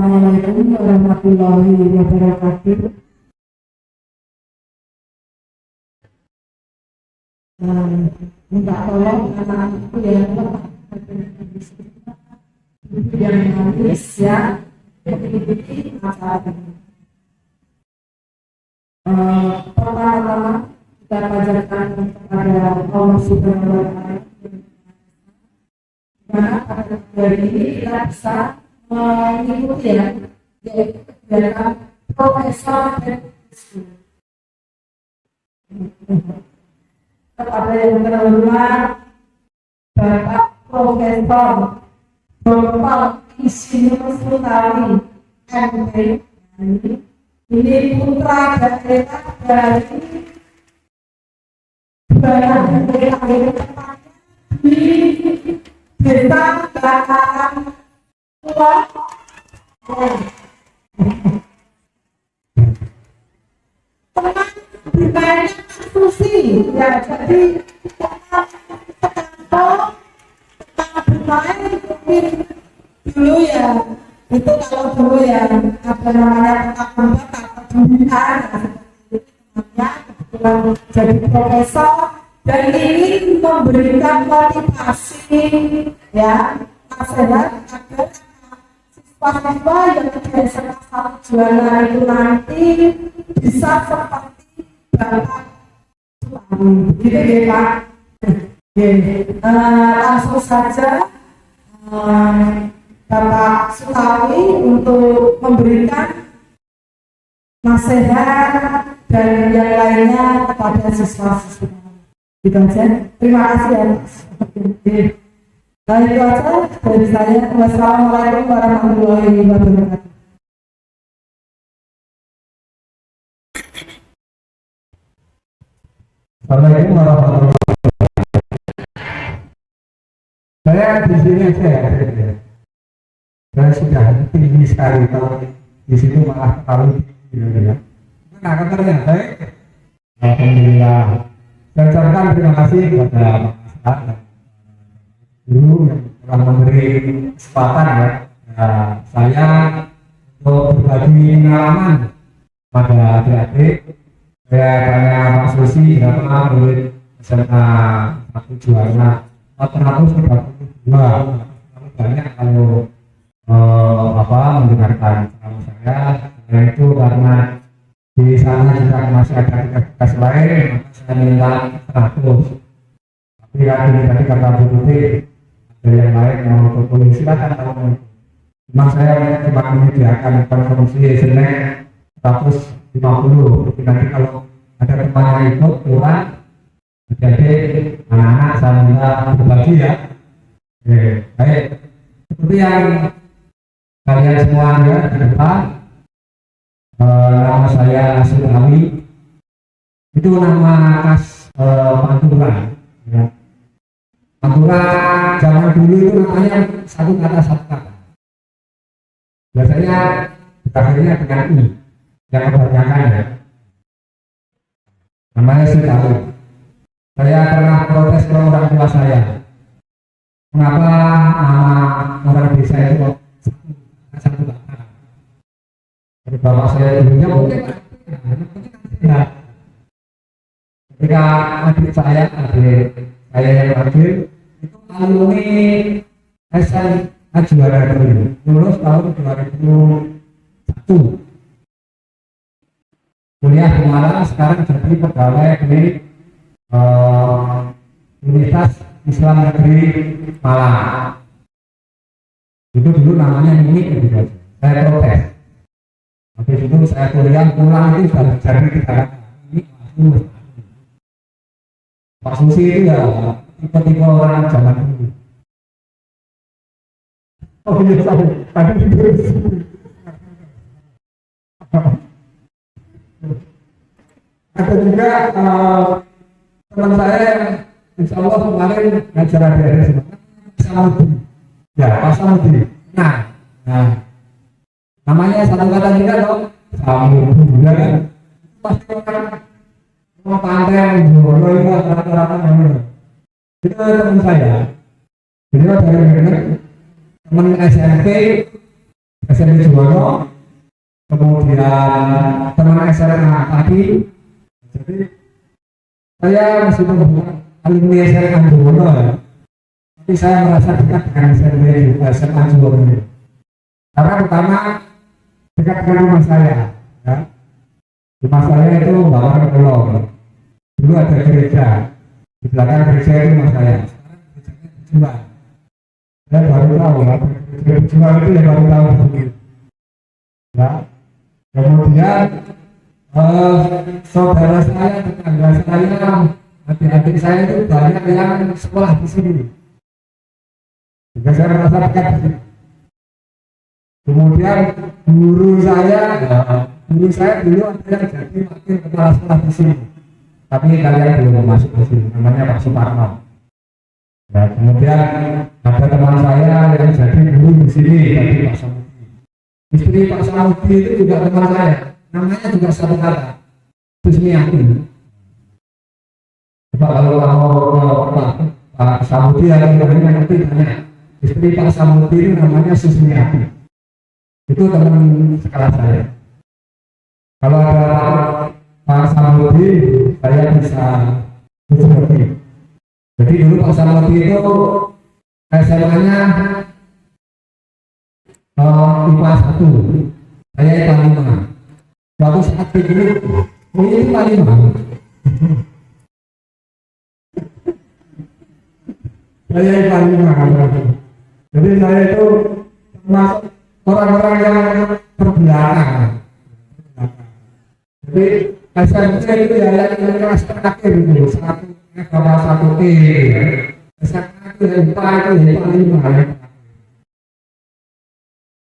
Assalamualaikum warahmatullahi wabarakatuh. Minta tolong anak-anakku yang manis ya, mengikuti acara ini. Pertama-tama kita panjatkan kepada Allah Subhanahu wa Ta'ala, karena pada hari ini kita bisa mengikuti ya, yaitu kegiatan profesor dan kepada yang terhormat Bapak Profesor Dr. Insinyur Sutawi MP, ini putra daerah dari di Desa Bakaran Tua. Ditanya susi ya, jadi dulu ya, itu kalau dulu ya ada namanya petak atau pembinaan kebetulan jadi profesor dan ingin memberikan motivasi ya, nasihat agar siswa-siswa yang dari semester juara itu nanti bisa seperti Bapak Sutawi, gitu ya Pak. Langsung saja Bapak Sutawi untuk memberikan nasihat dan yang lainnya kepada siswa-siswa. Gitu aja. Terima kasih ya Mas. Nah itu aja dari saya. Wassalamualaikum warahmatullahi wabarakatuh. Assalamualaikum warahmatullahi wabarakatuh. Saya di sini saya sudah tinggi sekali, kalau di situ malah terlalu tinggi ya. Nah, ternyata alhamdulillah. Saya ucapkan terima kasih kepada Pak guru yang telah memberi kesempatan ya, saya untuk berbagi pengalaman pada adik-adik. Saya tanya Pak Susi berapa murid SMA 1 juara 432, banyak kalau mendengarkan ceramah saya. Selain itu karena di sana juga masih ada tugas lain, maka saya minta 100. Tapi tadi kata Bu Tuti ada yang lain yang mau berkumpul, silakan tahu. Cuma saya cuma menyediakan konsumsi snack 150. Jadi nanti kalau ada teman yang ikut kurang, jadi anak-anak saya minta berbagi ya. Baik, seperti yang kalian semua lihat di depan, nama saya Sutawi. Itu nama khas Pantura ya. Pantura zaman dulu itu namanya satu kata. Biasanya akhirnya dengan I yang kebanyakan ya. Namanya Sutawi. Saya pernah protes ke orang tua saya, mengapa nama orang desa itu satu kata. Dari bapak saya dulunya mungkin ya. Ketika adik saya yang hadir itu alumni SMA juara dulu, lulus tahun 2001, kuliah di Malang, sekarang jadi pegawai di Universitas Islam Negeri Malang. Itu dulu namanya Nini gitu. Saya protes. Habis itu saya kuliah pulang itu sudah jadi kita ini Pak Susi itu ya tipe-tipe orang zaman dulu. Oh iya, tadi ada juga teman saya yang insya Allah kemarin ngajar adik-adik semua Pak Samudi. Nah, namanya satu kata juga dong, Samudi ya kan? Pasti orang mau pantai Jolo itu rata-rata namanya. Itu teman saya. Beliau dari teman SMP SMP Juwono, kemudian teman SMA tadi. Jadi saya meskipun bukan alumni SMA Juwono ya, tapi saya merasa dekat dengan SMA Juwono ini. Karena pertama dekat dengan rumah saya, ya. Rumah saya itu Bapak Kolong. Dulu ada gereja, di belakang gereja itu rumah saya. Sekarang saya baru tahu, jual itu ya baru tahu. Ya. Kemudian saudara saya, tetangga saya, adik-adik saya itu banyak yang sekolah di sini. Juga saya merasa dekat di sini. Kemudian guru saya dulu ada yang jadi wakil kepala sekolah di sini. Tapi kalian belum masuk ke sini, namanya Pak Suparno. Nah, kemudian ada teman saya yang jadi guru di sini, tadi Pak Samudi. Istri Pak Samudi itu juga teman saya, namanya juga satu kata, Susmiati. Coba kalau Pak Samudi yang nanti tanya, istri Pak Samudi itu namanya Susmiati. Itu teman sekelas saya. Kalau ada Pak Samudi, saya bisa mengerti. Jadi dulu Pak Samudi itu SMA-nya IPA 1, saya IPA 5. Suatu saat ini IPA 5. Saya IPA 5. Jadi saya itu termasuk orang-orang yang terbelakang. Jadi SMP itu ya yang kelas terakhir itu satu T. SMA itu IPA itu IPA 5.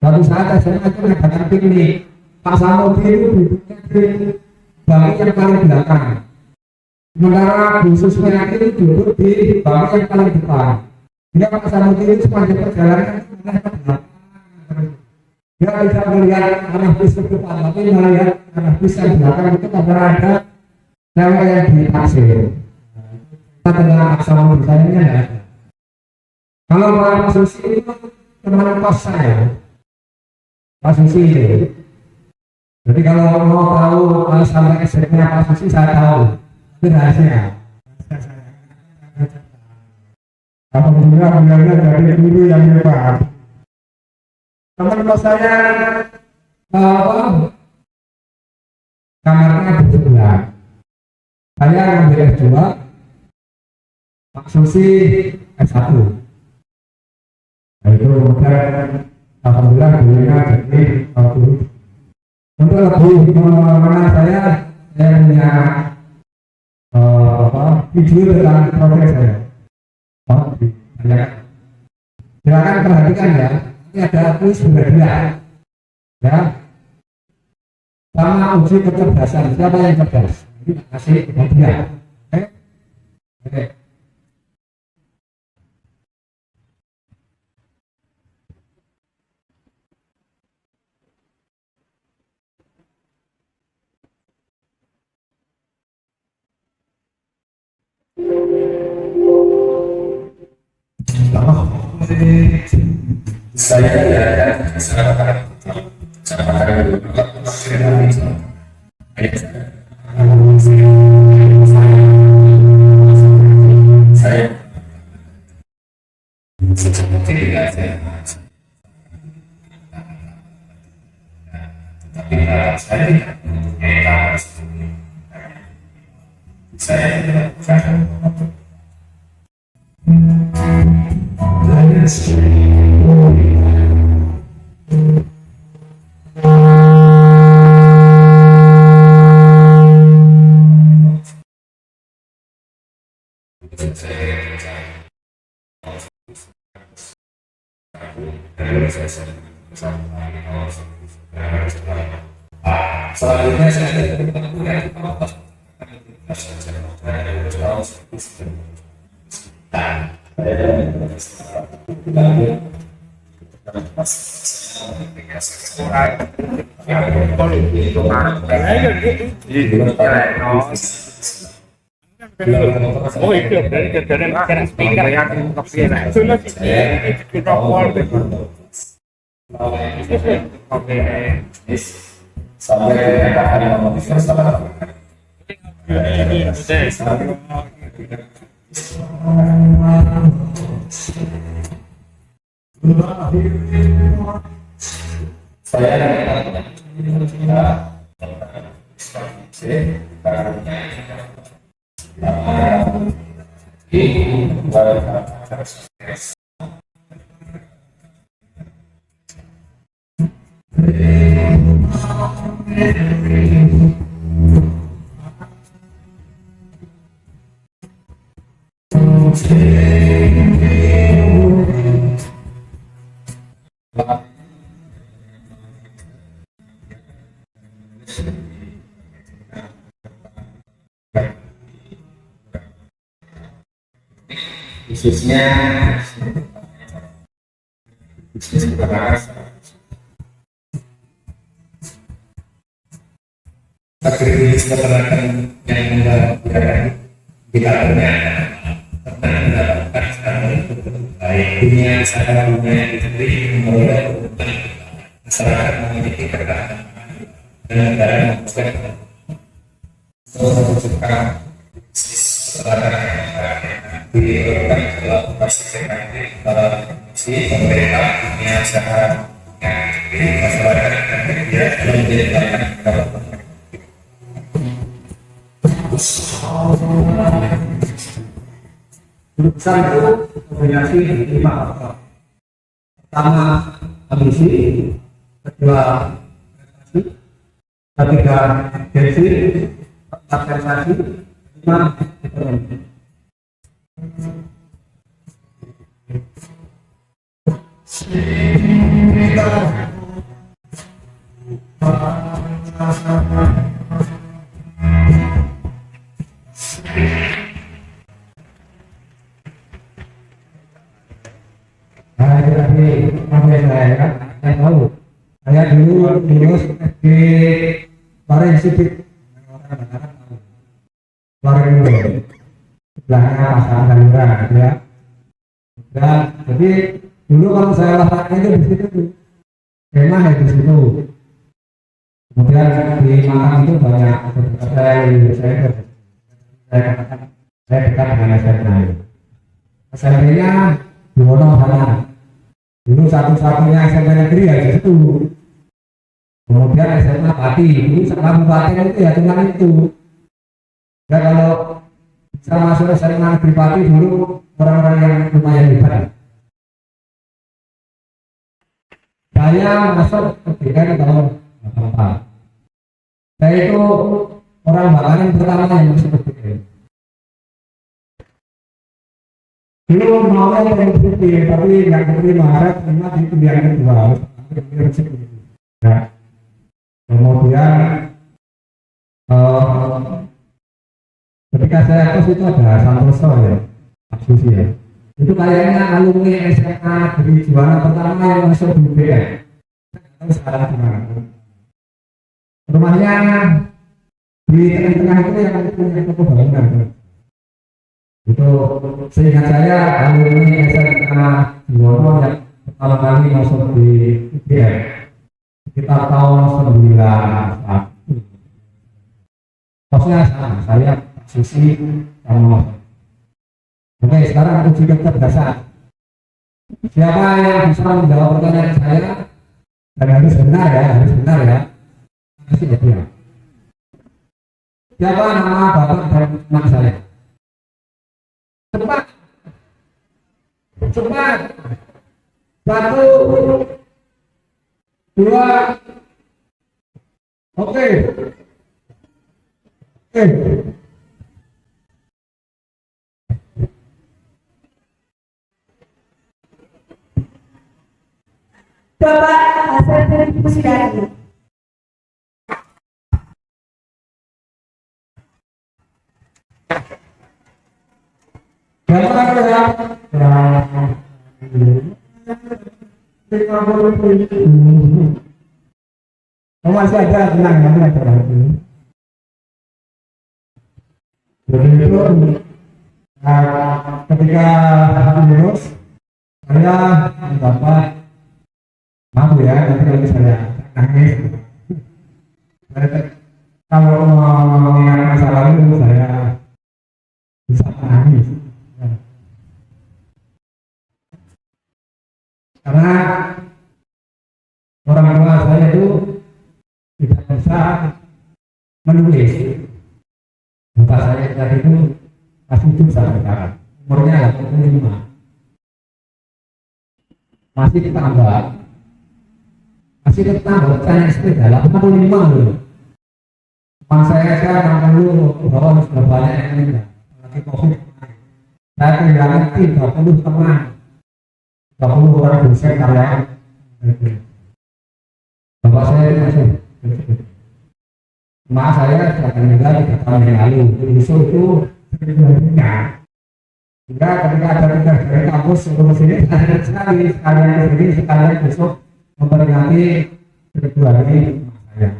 Suatu saat SMA itu mengadakan piknik. Pak Samudi itu duduknya di bangku yang paling belakang. Sementara Bu Susmiati itu duduk di bangku yang paling depan. Dia Pak Samudi itu sepanjang perjalanan itu malah ke belakang. Dia tidak melihat arah bis ke depan, tapi melihat arah bis yang belakang itu karena ada cewek yang ditaksir. Kita dengan Samudi saya ini ada. Kalau Pak Susi itu teman kos saya, Pak Susi itu. Jadi kalau mau tahu sampai SMA Pak Susi saya tahu, itu rahasia. Alhamdulillah dari guru yang hebat. Teman kos saya kamarnya di sebelah. Saya ngambil S2, Pak Susi S1. Nah itu kemudian alhamdulillah gurunya jadi guru. Untuk lebih mengenal saya punya video tentang profil saya. Silakan perhatikan ya. Ini ada kuis berhadiah, ya, sama uji kecerdasan. Siapa yang cerdas? Ini kasih hadiah. Oke. Saya selanjutnya saya oh itu dari speaker yang sudah kita Oke. Sampai dikatakan ngomong itu salah. Khususnya bisnis berbasis aktivitas keterangan yang menggunakan kita punya pernah mendapatkan baik dunia usaha dunia industri memulai masyarakat memiliki kekayaan dan negara membuka mewujudkan bisnis keterangan di dalam si pemerintah dunia usaha masyarakat dan media dalam menjadikan Grup besar itu kombinasi 5 faktor. Pertama, ambisi, kedua, prestasi, ketiga, gengsi, keempat, sensasi, 5, ekonomi. Saya tahu, saya dulu lulus SD Bareng Sipit, Bareng dulu, sebelahnya Pasar Galura, ya. Dan jadi dulu kalau saya olahraga itu di situ tuh, memang di situ. Kemudian di Malang itu banyak saya katakan saya dekat dengan SMA. SMP-nya di Wonosalam. Dulu satu-satunya SMA negeri ya di situ. Kemudian SMA Pati, dulu kabupaten itu ya cuma itu. Ya kalau bisa masuk SMA negeri Pati dulu orang-orang yang lumayan hebat. Saya masuk ke DKI tahun 84. Saya itu orang Bakaran pertama yang masuk ke DKI. Dulu maunya pengen tapi yang keterima harap terima di pilihan kedua. Ya. Kemudian ketika saya kos itu ada Santoso ya, Susi ya. Itu kayaknya alumni SMA dari juara pertama yang masuk di UGM. Tahu sekarang gimana? Rumahnya di tengah-tengah itu yang punya toko bangunan. Itu seingat saya alumni SMA di Wono yang pertama kali masuk di UGM sekitar tahun 91. Kosnya sama, saya Susi sama. Oke, sekarang uji kecerdasan. Siapa yang bisa menjawab pertanyaan saya dan harus benar ya. Kasih ya dia. Siapa nama bapak dan teman saya? Cepat. 1, 2. Oke. Bapak Hasan dari Pusdaki. Masih ada tenang ya, jadi itu ketika lulus saya mendapat Maaf ya, nanti kalau saya nangis. Kalau mengingat masa lalu saya bisa menangis. Karena orang tua saya itu tidak bisa menulis. Bapak saya tadi itu masih hidup sampai sekarang, umurnya 85, masih ditambah saya sepeda 85 loh. Teman saya 60 bahwa sudah banyak yang meninggal lagi COVID. Saya kehilangan 30 teman, 30 orang dosen karyawan. Bapak saya itu masih emak saya sudah meninggal 3 tahun yang lalu. Besok itu hidupnya. Sehingga ketika ada tugas dari kampus untuk sini, sekalian kesini, sekalian besok memperingati hari saya.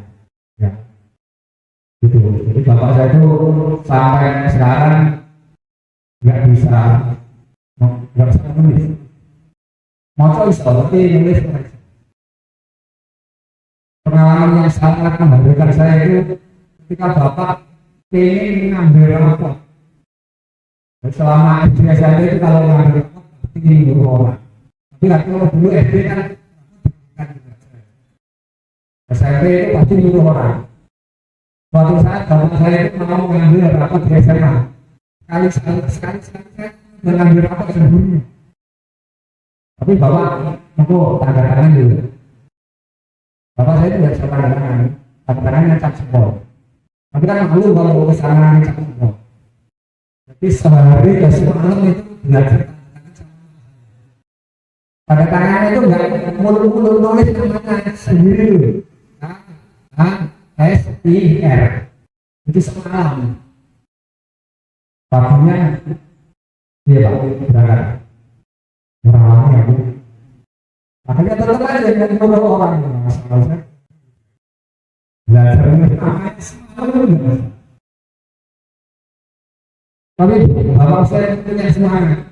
Ya. Gitu. Jadi bapak saya itu sampai sekarang nggak bisa menulis. Mau bisa, tapi nulis. Pengalaman yang sangat mengharukan saya itu ketika bapak ingin mengambil rapot. Selama SD SMP itu kalau mengambil rapot tinggi guru orang. Tapi kalau dulu SD kan SMP itu pasti guru orang. Suatu saat bapak saya itu mau mengambil rapot di SMA. Sekali saya mengambil rapot sendiri. Tapi bapak aku tanda tangan dulu. Bapak saya itu tidak bisa tanda tangannya cap jempol. Tapi kan malu kalau ke sana cap jempol. Jadi sehari dan semalam itu belajar tanda tangannya itu nggak mulu-mulu nulis namanya sendiri. SIR itu semalam. Paginya dia pak berangkat orang ya bu. Akhirnya tetap aja yang beberapa orang masalah saya belajar namanya semalam. Tapi bapak saya punya semangat.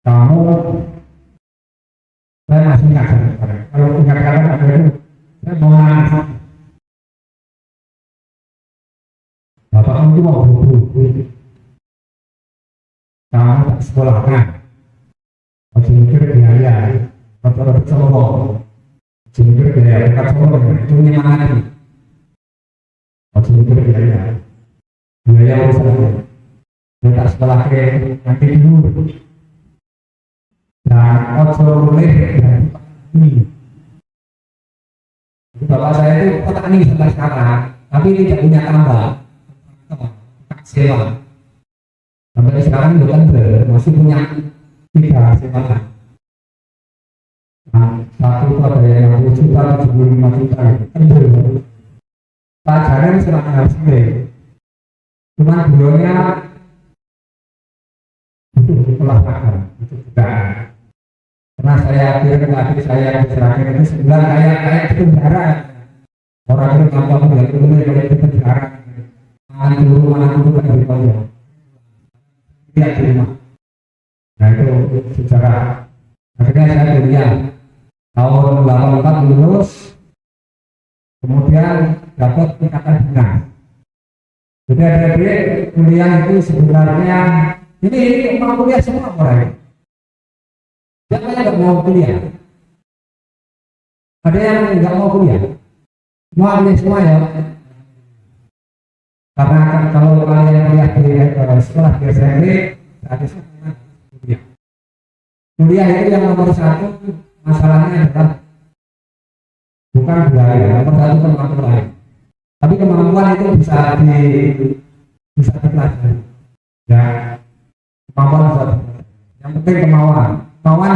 Kamu saya masih ingat kalau punya kalian ada itu saya mau nangis. Bapak kamu mau buku kamu tak sekolahkan. Masih mikir biaya, atau sombong, masih mikir biaya, bukan sombong, itu nyemangat. Masih mikir biaya usaha, dia tak sekolah ke nanti dulu. Dan ojo boleh ini. Jadi bapak saya itu petani sampai sekarang, tapi tidak punya tambah, sewa. Sampai sekarang bukan masih punya 3 sewa. Nah, satu itu ada yang 60 juta, 75 juta, kendor. Pelajaran serang hasilnya. Cuman beliaunya butuh olahraga, butuh juga. Karena saya kirim lagi saya diserahkan itu sebulan kayak itu penjara. Orang itu gampang melihat dulu kalau itu penjara. Mana dulu kan bertanya. Lihat di rumah. Nah itu sejarah. Akhirnya saya kuliah tahun 84 lulus, kemudian dapat tingkatan dinas. Jadi adik-adik kuliah itu sebenarnya ini mau kuliah semua orang. Siapa yang nggak mau kuliah? Ada yang nggak mau kuliah? Semua kuliah semua ya. Karena kalau kalian kuliah di sekolah di SMP, saat itu kuliah. Kuliah itu yang nomor 1 masalahnya adalah bukan biaya, nomor 1 kemampuan. Tapi kemampuan itu bisa dipelajari. Ya, kemampuan bisa dipelajari. Yang penting kemauan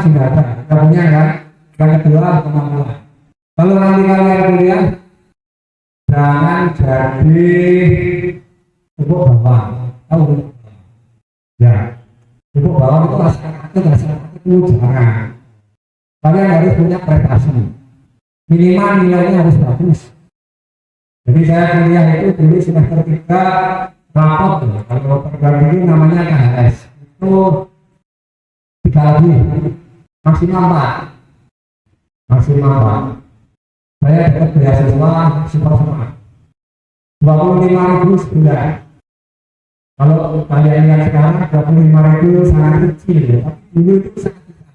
sudah ada, kita punya kan. Yang kedua kemampuan. Kalau nanti kalian kuliah, jangan jadi pupuk bawang. Tahu? Ya, pupuk bawang itu rasa jangan. Kalian harus punya prestasi. Minimal nilainya harus bagus. Jadi saya kuliah itu dulu semester 3 rapot. Kalau program ini namanya KHS. Itu 3 lebih. maksimal 4. Maksimal 4. Saya dapat beasiswa super semua 25.000 sebulan. Kalau kalian lihat sekarang 25.000 sangat kecil ya. Tapi dulu itu sangat besar.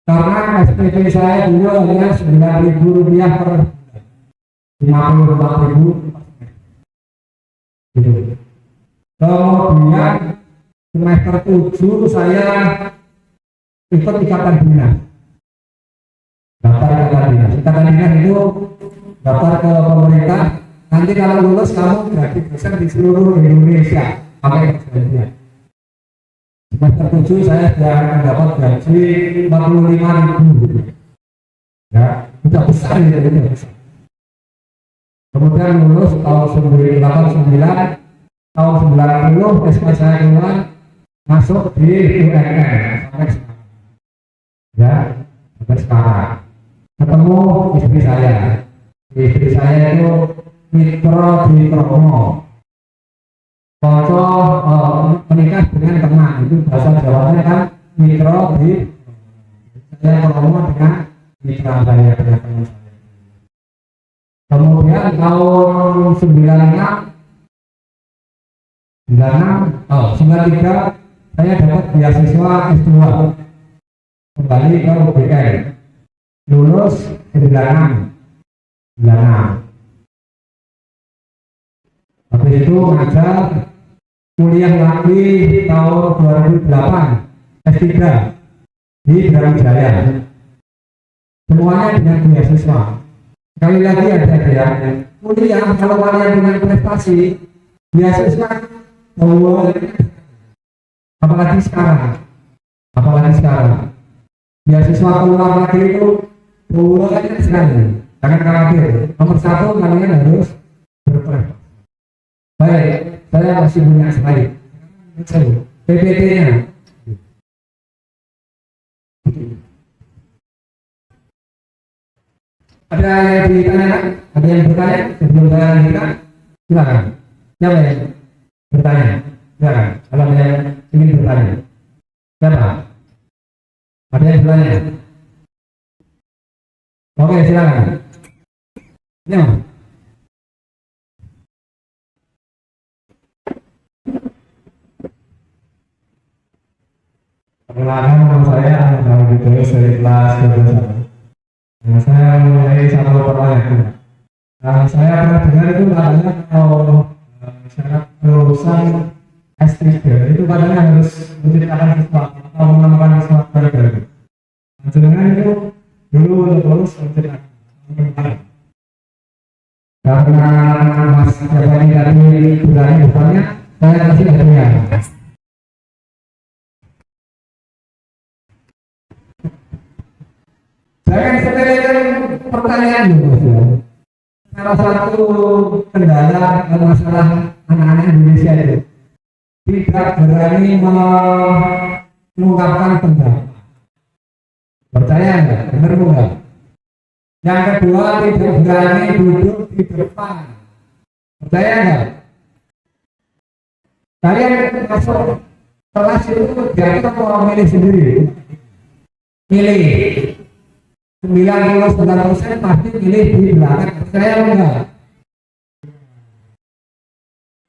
Karena SPP saya dulu hanya 9.000 rupiah per bulan. 54.000 gitu. Kemudian semester 7 saya ikut ikatan dinas. Daftar ikatan dinas. Ikatan dinas itu daftar ke pemerintah. Nanti kalau lulus kamu gratis di seluruh Indonesia pakai perjanjian. Semester 7 saya sudah mendapat gaji 45.000. Ya, sudah besar ya, sudah besar. Kemudian lulus tahun 89, tahun 90 SK saya keluar masuk di UNN sampai sekarang. Ya, sampai sekarang. Ketemu istri saya. Istri saya itu Mitro di Kromo. Konco menikah dengan teman, itu bahasa Jawanya kan Mitro di saya Kromo dengan mitra saya dengan teman saya. Kemudian tahun 93 saya dapat beasiswa S2 kembali ke UGM. Lulus 96. Habis itu ngajar kuliah lagi tahun 2008 S3 di Brawijaya. Semuanya dengan beasiswa. Sekali lagi ada yang kuliah kalau kalian dengan prestasi beasiswa apalagi sekarang beasiswa ke luar negeri itu banyak sekali. Jangan khawatir. Nomor 1 kalian harus berprestasi. Baik, saya masih punya slide. PPT-nya. Ada yang ditanyakan? Ada yang bertanya sebelum saya lanjutkan? Silakan. Siapa yang bertanya? Silakan. Kalau ada yang ingin bertanya. Siapa? Ada yang bertanya? Oke, silakan. Ya. Perkenalkan nama saya Ahmad Bidul dari kelas 12. Nah, saya mulai satu pertanyaan. Nah, saya pernah dengar itu katanya kalau syarat lulusan S3 itu katanya harus menceritakan sesuatu atau menambahkan sesuatu baru. Nah, sedangkan itu dulu untuk lulus menceritakan. Karena Mas Jabani tadi berani bertanya, saya kasih hadiah. Saya akan sepelekan pertanyaan dulu ya. Salah satu kendala masalah anak-anak Indonesia itu tidak berani mengungkapkan pendapat. Percaya enggak? Benar enggak? Yang kedua tidak berani duduk di depan. Percaya enggak? Kalian masuk kelas itu diatur mau milih sendiri. Milih 99% pasti pilih di belakang. Percaya enggak?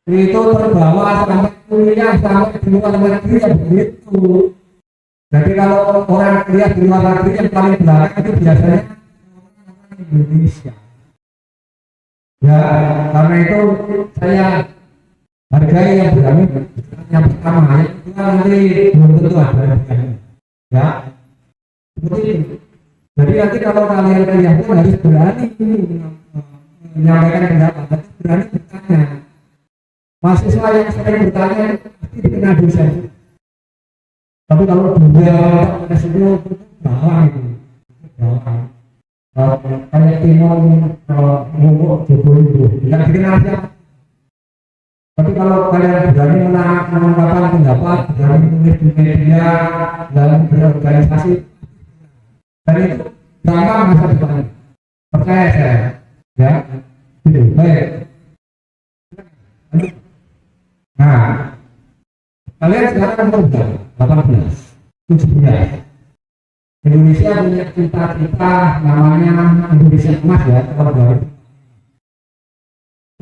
Itu terbawa sampai kuliah sampai di luar negeri ya begitu. Jadi kalau orang kuliah di luar negeri yang paling belakang itu biasanya orang Indonesia. Ya karena itu saya hargai yang berani yang pertama ya itu nanti belum tentu ada ya seperti itu. Jadi nanti kalau kalian kuliah pun harus berani menyampaikan pendapat, berani bertanya. Mahasiswa yang sering bertanya pasti dikenal dosen. Tapi kalau dunia itu bawah itu, kayak timur ngomong Jokowi itu, tidak dikenal siapa. Tapi kalau kalian berani mengungkapkan pendapat, berani menulis di media, dalam berorganisasi, dan itu gampang masa depan. Percaya saya, ya, gitu. Baik. Nah, kalian sekarang umur berapa? 18, 17. Indonesia punya cita-cita namanya Indonesia Emas ya tahun 2000.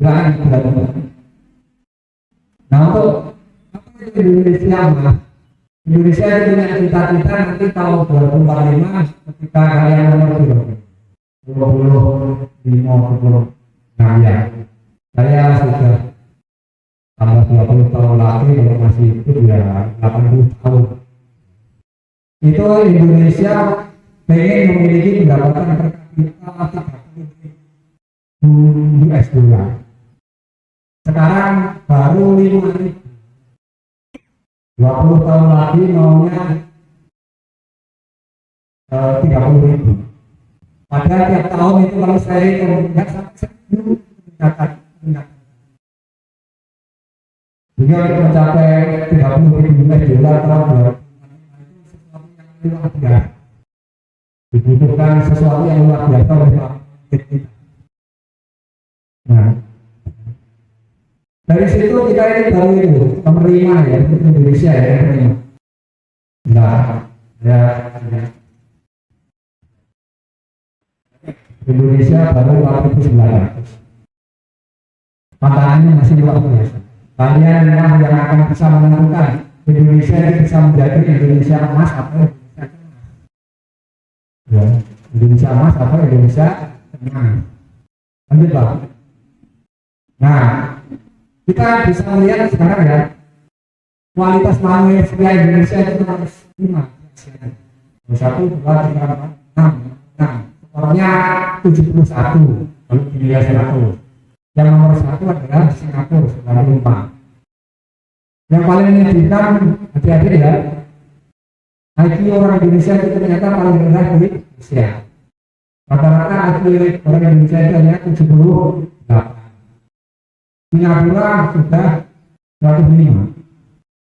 Nah untuk apa itu Indonesia Emas? Indonesia itu punya cita-cita nanti tahun 2045 ketika kalian nomor 25 ya. Saya sudah tambah 20 tahun lagi kalau masih itu ya 80 tahun. Itu Indonesia pengen memiliki pendapatan per kapita 30.000 US dollar. Sekarang baru 5.000. 20 tahun lagi maunya 30.000. Padahal tiap tahun itu kalau saya tidak sampai 10 meningkat. Jika untuk mencapai 30.000 US dollar tahun 2025 itu luar biasa. Dibutuhkan sesuatu yang luar biasa oleh kita. Nah, dari situ kita ini baru itu penerima ya untuk Indonesia ya penerima. Nah, ya. Indonesia baru 4.900. Tantangannya masih luar biasa. Kalian yang akan bisa menentukan Indonesia ini bisa menjadi Indonesia emas atau Indonesia emas. Ya, Indonesia emas atau Indonesia emas. Lanjut Pak. Nah, kita bisa melihat sekarang ya kualitas manusia Indonesia itu harus 5. 1, 2, 3, 4, 6. Skornya 71 kalau dilihat 100. Yang nomor 1 adalah Singapura 95. Yang paling menyedihkan hati-hati ya, IQ orang Indonesia itu ternyata paling rendah di Indonesia. Rata-rata IQ orang Indonesia itu hanya 78. Singapura sudah 105.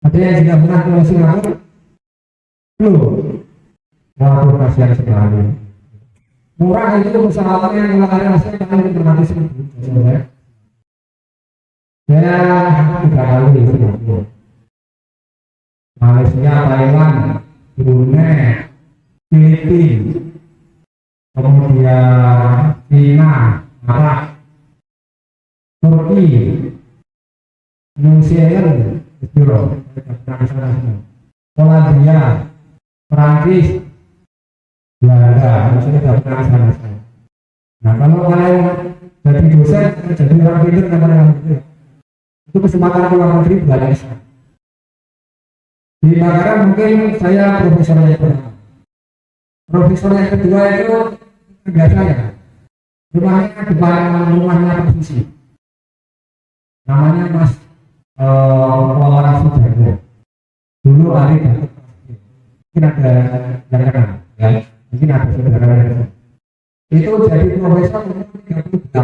Ada yang sudah pernah ke Singapura? Belum. Waduh, kasihan sekali. Murah itu pesawat yang ngeluarin hasilnya kali 500.000. Ya, 3 kali Singapura. Malaysia, Thailand, Brunei, Filipina, kemudian China, Arab, Turki, New Zealand, Polandia, Prancis, Belanda, maksudnya tidak pernah sana. Nah kalau kalian jadi dosen, jadi orang pintar kan itu kesempatan luar negeri belajar. Di Makassar mungkin saya profesor yang pertama. Profesor yang kedua itu enggak saya. Rumahnya depan rumahnya posisi. Namanya Mas Wawan Sujarwo. Dulu ahli datuk. Mungkin ada yang kenal, ya. Mungkin ada saudara yang itu jadi profesor umur 38.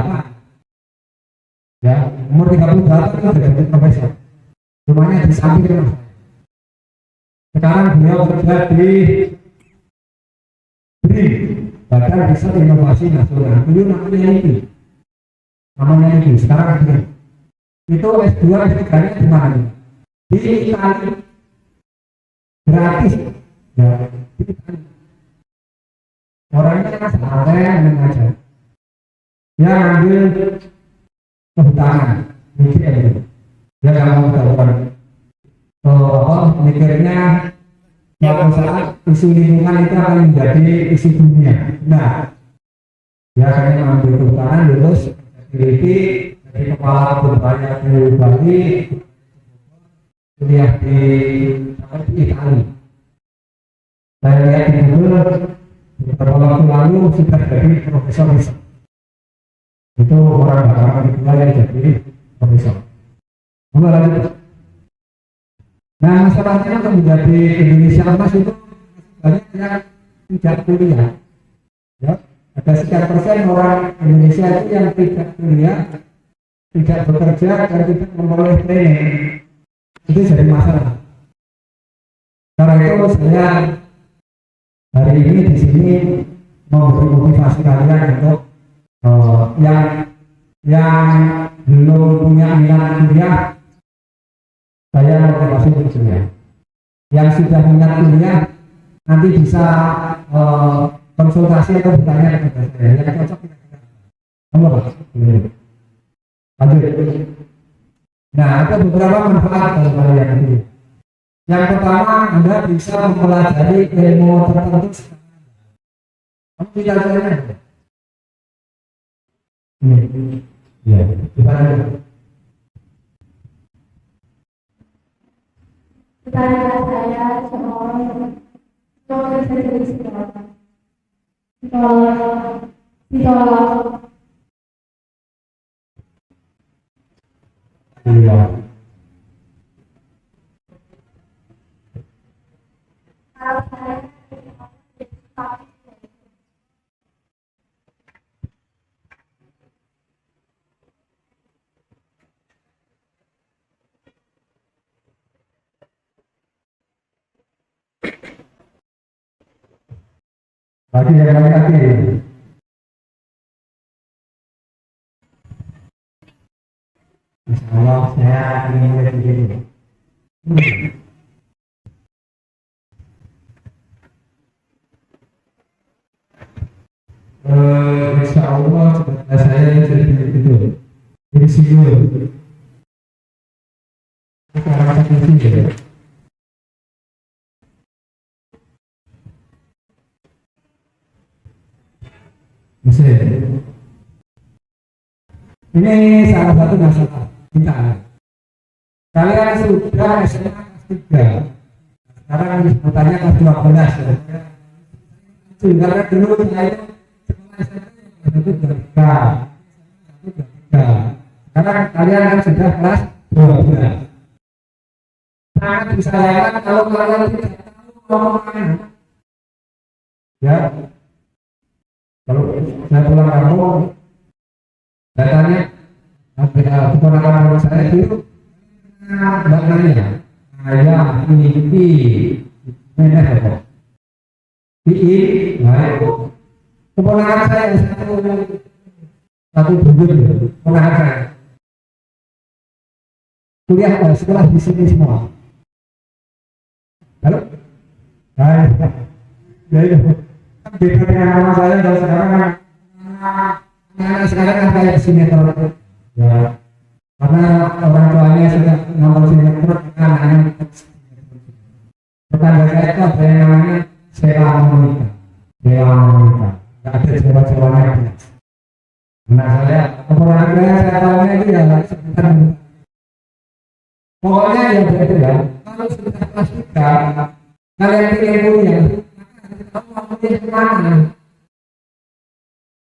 Ya, umur 38 itu jadi profesor. Rumahnya di samping rumah. Sekarang beliau kerja di BRIN, Badan Riset Inovasi Nasional. Beliau namanya itu. Sekarang BRIN. Itu S2 S3-nya di mana? Di Italia. Gratis. Ya, di Italia. Orangnya kan santai aja. Dia ambil kehutanan, mikir. Dia nggak mau melakukan mikirnya suatu saat isu lingkungan itu akan menjadi isu dunia. Nah, dia akhirnya mengambil kehutanan, lulus peneliti dari kepala berbahaya di Bali, kuliah di Italia. Saya lihat di Google beberapa waktu lalu sudah jadi profesor riset. Itu orang bakaran kedua yang jadi profesor. Lanjut. Nah, masalahnya untuk menjadi Indonesia emas itu banyak yang tidak kuliah. Ya, ada sekian persen orang Indonesia itu yang tidak kuliah, tidak bekerja dan tidak memperoleh training. Itu jadi masalah. Karena itu saya hari ini di sini memberi motivasi kalian untuk yang belum punya minat kuliah, saya motivasi untuk kuliah. Yang sudah minat kuliah, nanti bisa konsultasi atau bertanya kepada saya yang cocok kira-kira. Kamu apa? Lanjut. Nah, ada beberapa manfaat dari kalian ini. Yang pertama, Anda bisa mempelajari ilmu tertentu. Kamu tidak tahu ini. Ya, gimana? Saya seorang psikolog. Iya. Lagi yang lagi. Insya Allah saya ingin begini. Insya Allah sebenarnya saya jadi itu insinyur. Sekarang saya insinyur. Mesin. Ini salah satu masalah kita. Kalian sudah SMA kelas 3. Sekarang bertanya kelas 12. Karena dulu saya itu sekolah SMA kelas 1 sekarang kalian kan sudah kelas 12. Sangat disayangkan kalau kalian tidak tahu ngomong. Ya. Kalau saya pulang kampung, datanya keponakan saya itu nanya, ayah ini mana kok? Ini, keponakan saya satu bujur, keponakan saya. Kuliah sekolah di sini semua. Halo, hai, ya. Beda dengan nama saya dan sekarang sekarang kan kayak sinetron ya, karena orang tuanya sudah nonton sinetron anaknya tetangga saya itu ada yang namanya Sheila Monica nggak ada jawa-jawanya anak saya keponakan saya tahunya itu ya sebentar pokoknya ya begitu ya. Kalau sudah kelas 3 kalian pilih kuliah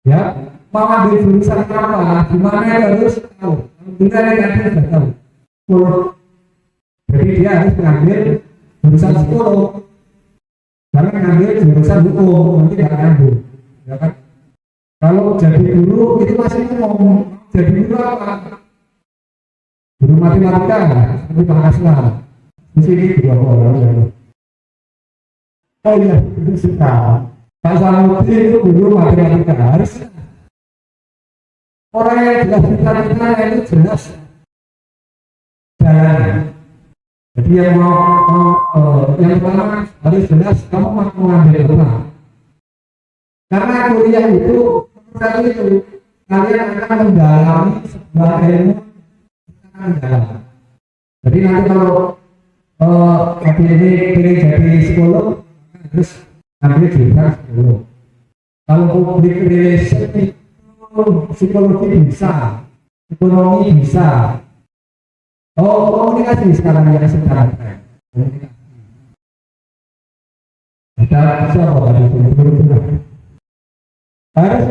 ya, mau ambil jurusan apa, gimana harus tahu. Kita sudah tahu. Jadi dia harus mengambil jurusan psikolog, jangan mengambil jurusan hukum, nanti nggak nyambung. Ya kan? Kalau jadi guru itu masih ngomong, jadi guru apa? Guru matematika, tapi bahasa di sini 2 orang. Oh iya, itu suka. Pak Samuti itu dulu matematika harus. Orang yang jelas matematika itu jelas jalannya. Jadi yang yang pertama harus jelas kamu mau mengambil apa. Karena kuliah itu tadi itu kalian akan mendalami sebuah ilmu mendalam. Jadi nanti kalau ini pilih jadi psikolog terus ambil jurusan psikolog. Kalau public relation itu psikologi bisa, ekonomi bisa. Oh, komunikasi sekarang yang sekarang tren. Ada siapa tadi itu? Harus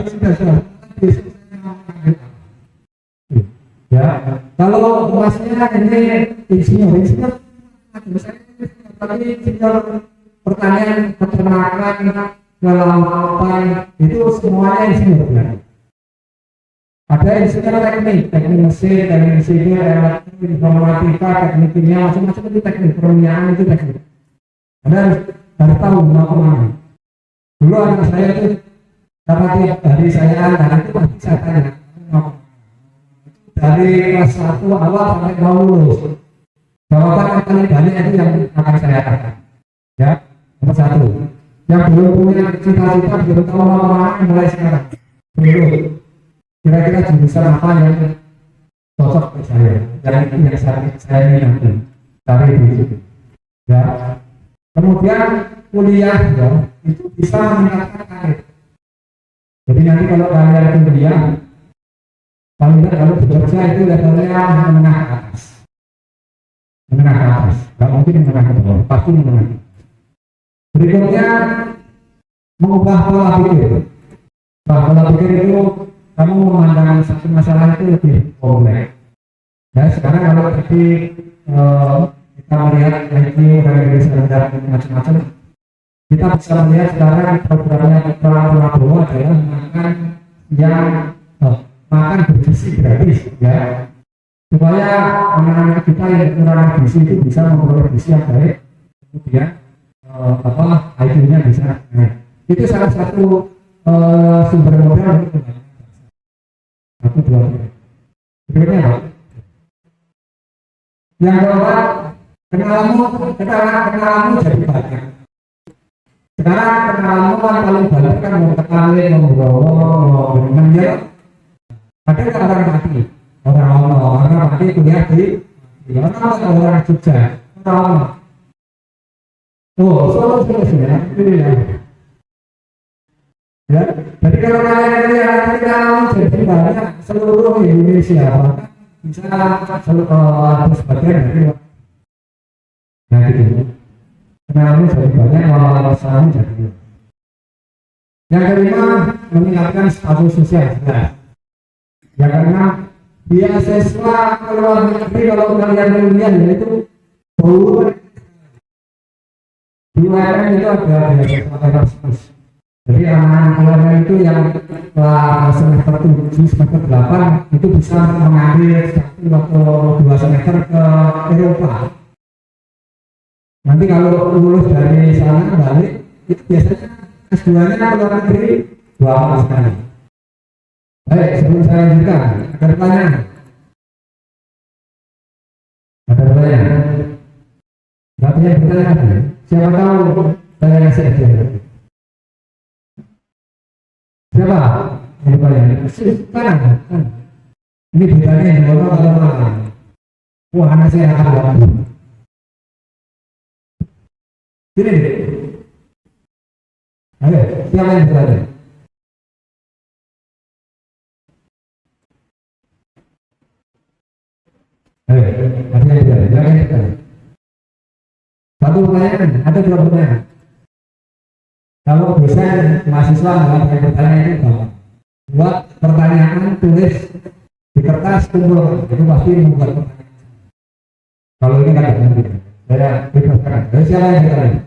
sudah jelas. Ya, kalau masnya ini insinyur tapi pertanian, peternakan, kelautan itu semuanya insinyur. Ada insinyur teknik mesin, teknik sipil, elektronik, informatika, teknik kimia, macam-macam itu teknik perminyakan itu teknik. Anda harus tahu mau kemana. Dulu anak saya itu karena tiap hari saya antar itu pasti saya tanya dari kelas 1 awal sampai mau lulus. Jawaban yang paling banyak itu yang akan saya katakan. Ya, nomor satu. Yang belum punya cita-cita, belum tahu apa mulai sekarang. Belum. Kira-kira jurusan apa yang cocok ke saya, yang saya minati, cari di situ. Ya. Kemudian kuliah ya, itu bisa meningkatkan karir. Jadi nanti kalau kalian kuliah, paling tidak kalau bekerja itu levelnya menengah ke atas. Menengah ke atas, nggak mungkin menengah ke bawah, pasti menengah. Berikutnya mengubah pola pikir. Pola pikir itu kamu memandang satu masalah itu lebih kompleks. Ya sekarang kalau tadi kita melihat IQ dan Indonesia rendah macam-macam, kita bisa melihat sekarang programnya Pak Prabowo adalah makan bergizi gratis, ya supaya anak-anak kita yang kurang gizi itu bisa memperoleh gizi yang baik, kemudian IQ-nya bisa naik. Itu salah satu sumber modal untuk satu dua tiga. Berikutnya apa? Yang keempat, kenalanmu jadi banyak. Sekarang kenalanmu kan paling banyak kan mau kenalin, mau berbohong, mau menjel. Ada nggak orang mati? Orang mati kuliah di orang Jogja, orang. Oh, sudah. Ya, jadi kalau kalian jadi banyak seluruh Indonesia, bisa harus bagian dari. Nah gitu. Kenalmu jadi banyak, wawasanmu jadi. Yang kelima, meningkatkan status sosial. Yang keenam, beasiswa ke luar negeri kalau kalian kuliah yaitu UMR. Di UMR itu ada beasiswa Erasmus. Jadi anak-anak keluarga itu yang semester 7, semester 8 itu bisa mengambil 1 atau 2 semester ke Eropa. Nanti kalau lulus dari sana balik, itu biasanya S2-nya ke luar negeri 2 tahun sekali. Baik, sebelum saya lanjutkan, ada pertanyaan? Ada pertanyaan? Nggak punya pertanyaan? Siapa tahu saya ngasih aja. Siapa? Ini banyak. Sekarang ini bedanya di bawah kalau wah anak saya akan bantu. Sini. Ayo, siapa yang berada? Ayo, ada yang berada. Jangan berada. Satu pertanyaan, ada 2 pertanyaan. Kalau bisa mahasiswa nggak pakai pertanyaan itu gampang. Buat pertanyaan tulis di kertas kumpul, itu pasti membuat pertanyaan. Kalau ini kan tidak mungkin. Saya bebaskan. Dari siapa yang bertanya?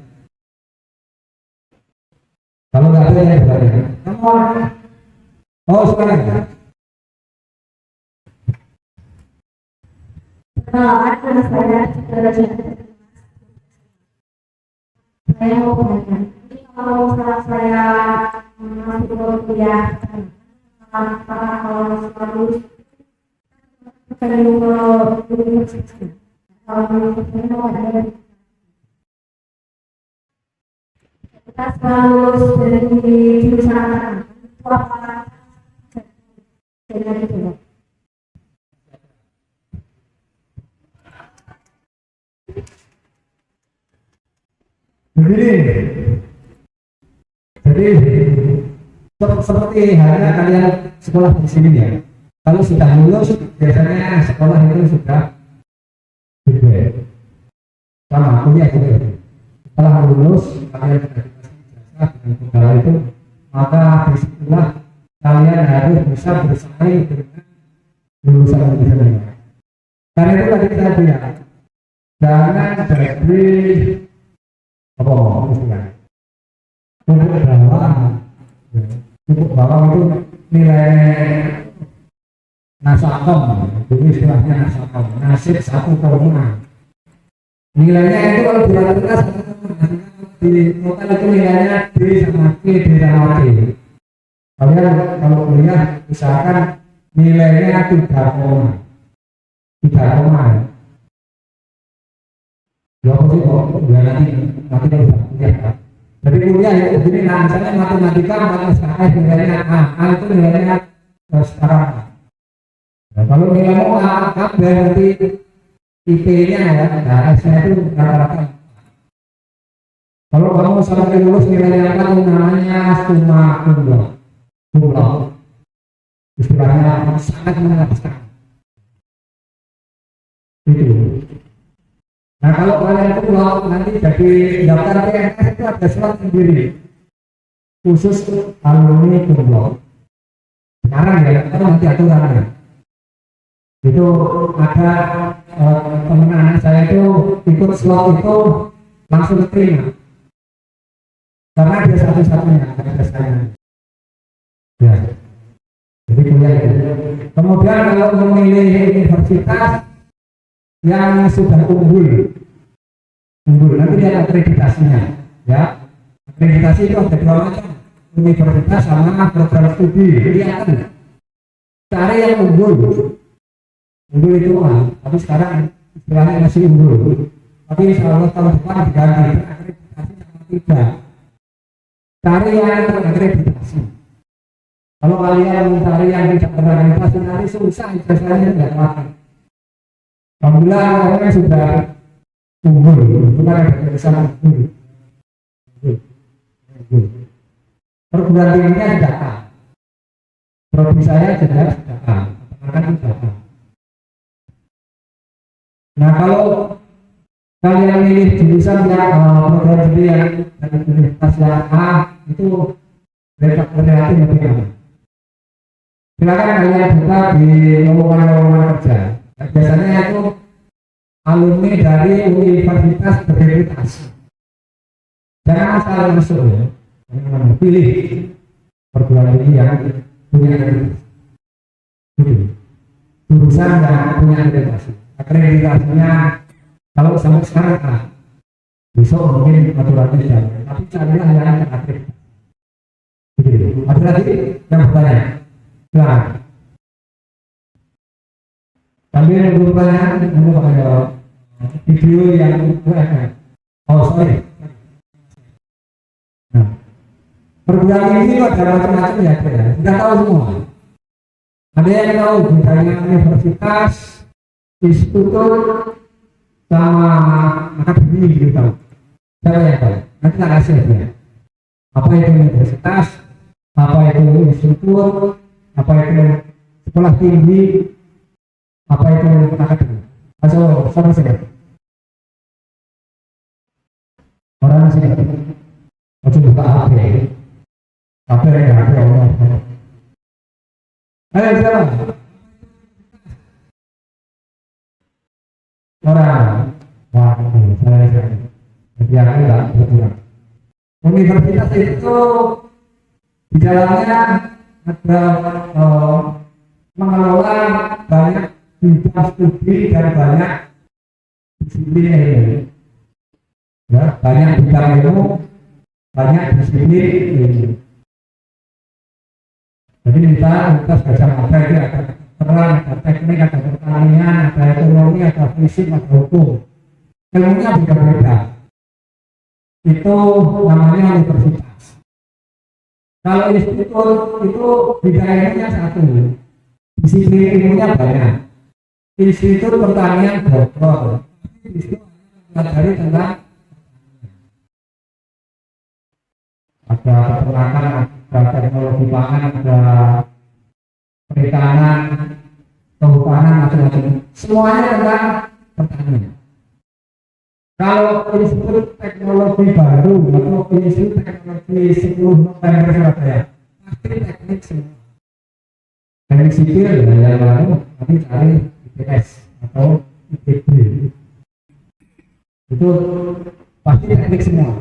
Kalau nggak ada yang bertanya, kamu oh sekarang. Saya mau bertanya. Kalau saya masih kuliah, kalau lulus, kalau universitas, kita lulus dari jurusan apa? Jadi seperti halnya kalian sekolah di sini ya. Kalau sudah lulus biasanya sekolah itu sudah beda. Sama kuliah juga. Setelah lulus kalian sudah dikasih ijazah dengan pegawai itu, maka disitulah kalian harus bisa bersaing dengan lulusan universitas. Karena itu tadi saya bilang, jangan jadi pupuk bawang itu nilai nasakom, jadi istilahnya nasakom, nasib 1,6. Nilainya itu kalau dirata-rata di total itu nilainya D sama Q, D sama D. Kalian kalau kuliah usahakan nilainya 3 koma. Ya apa sih kok ya nanti kan udah kuliah kan. Jadi kuliah ya jadi nah misalnya matematika SKS nilainya A itu nilainya sekarang. Nah, kalau nilainya A kabeh nanti IP-nya ya, nah S-nya itu rata-rata. Kalau kamu sampai lulus nilainya apa itu namanya summa cum laude. Istilahnya sangat mengenaskan. Itu. Nah kalau kalian itu nanti jadi daftar PNS itu ada surat sendiri khusus alumni cum laude. Sekarang ya, kita nanti aturannya. Itu ada teman anak saya itu ikut slot itu langsung diterima. Karena dia satu-satunya, ada saya. Ya. Jadi kuliah itu. Kemudian kalau memilih universitas yang sudah unggul nanti dia akreditasinya ya. Akreditasi itu ada dua macam, universitas sama program studi. Kelihatan cari yang unggul itu tapi sekarang istilahnya masih unggul, tapi insya Allah tahun depan diganti akreditasi sama tidak. Cari yang terakreditasi. Kalau kalian mencari yang tidak terakreditasi nanti susah, ijazahnya tidak pakai. Alhamdulillah orang sudah unggul, bukan ada tulisan unggul. Perguruan tingginya tidak A. Prodi saya juga tidak A, akan tidak A. Nah kalau kalian milih jurusan yang program studi yang dari universitas yang A itu relatif lebih aman. Silakan kalian buka di lowongan kerja. Nah, biasanya itu alumni dari universitas berdekretasi. Jangan asal masuk ya. Pilih perguruan tinggi yang punya akreditasi. Jurusan yang punya akreditasi. Akreditasinya kalau sampai sekarang besok mungkin aturannya jalan. Tapi carilah yang terakreditasi. Ada lagi yang bertanya? Nah, sambil nunggu pertanyaan, nunggu pakai video yang sorry. Nah, perguruan ini ada macam-macam ya, sudah tahu semua. Ada yang tahu misalnya universitas, institut, sama akademi gitu tahu. Siapa yang tahu? Nanti tak kasih ya. Apa itu universitas? Apa itu institut? Apa itu sekolah tinggi? Apa itu akademi? Masuk sama saja. Orang sini macam buka HP yang HP orang. Ayo jalan. Orang, wah, saya jadi aku tidak berkurang. Universitas itu di dalamnya ada mengelola banyak bidang studi dan banyak disiplin ilmu. Ya, banyak bidang ilmu, banyak disiplin ilmu. Jadi Universitas Gajah Mada itu ada peran, ada teknik, ada pertanian, ada ekonomi, ada fisik, ada hukum. Ilmunya beda-beda. Itu namanya universitas. Kalau institut itu bidang ilmunya satu, disiplin ilmunya banyak. Institut pertanian dokter, itu mempelajari tentang ada peternakan, ada teknologi pangan, ada perikanan, kehutanan, macam-macam. Semuanya tentang pertanian. Kalau institut teknologi baru atau institut teknologi 10 November Surabaya, pasti teknik semua. Teknik sipil ya lalu nanti cari IPS atau IPB. Itu pasti teknik semua.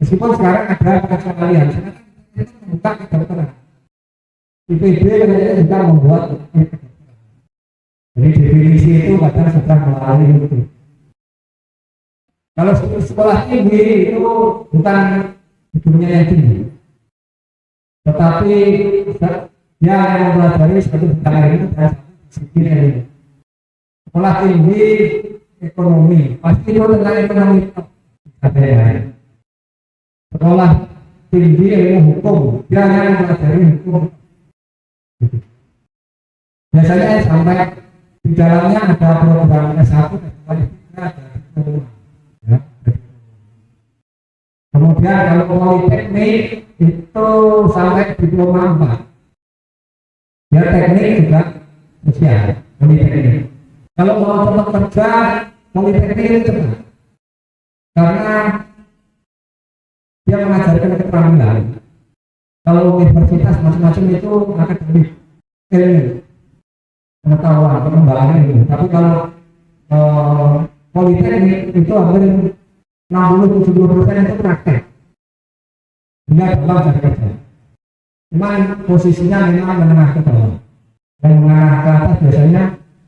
Meskipun sekarang ada pengecualian, sekarang kita membuka kedokteran. IPB katanya juga membuat kedokteran. Jadi definisi itu kadang sudah melalui itu. Kalau sekolah tinggi itu bukan gedungnya yang tinggi, tetapi dia yang mempelajari satu bidang ilmu dan satu disiplin ilmu. Sekolah tinggi ekonomi, pasti itu tentang ekonomi. Sekolah tinggi ilmu hukum, dia hanya mempelajari hukum. Biasanya sampai di dalamnya ada program S1, S2, ada diploma. Ya. Kemudian kalau politeknik itu sampai diploma 4. Ya teknik juga sosial, politeknik. Kalau mau tetap kerja, politeknik itu cepat. Karena dia mengajarkan keterampilan. Kalau universitas macam-macam itu akademik, ilmu, pengetahuan, pengembangan itu. Tapi kalau politeknik itu hampir 60-70% itu praktek. Dia gampang cari kerja. Cuman posisinya memang menengah ke bawah. Yang menengah ke atas biasanya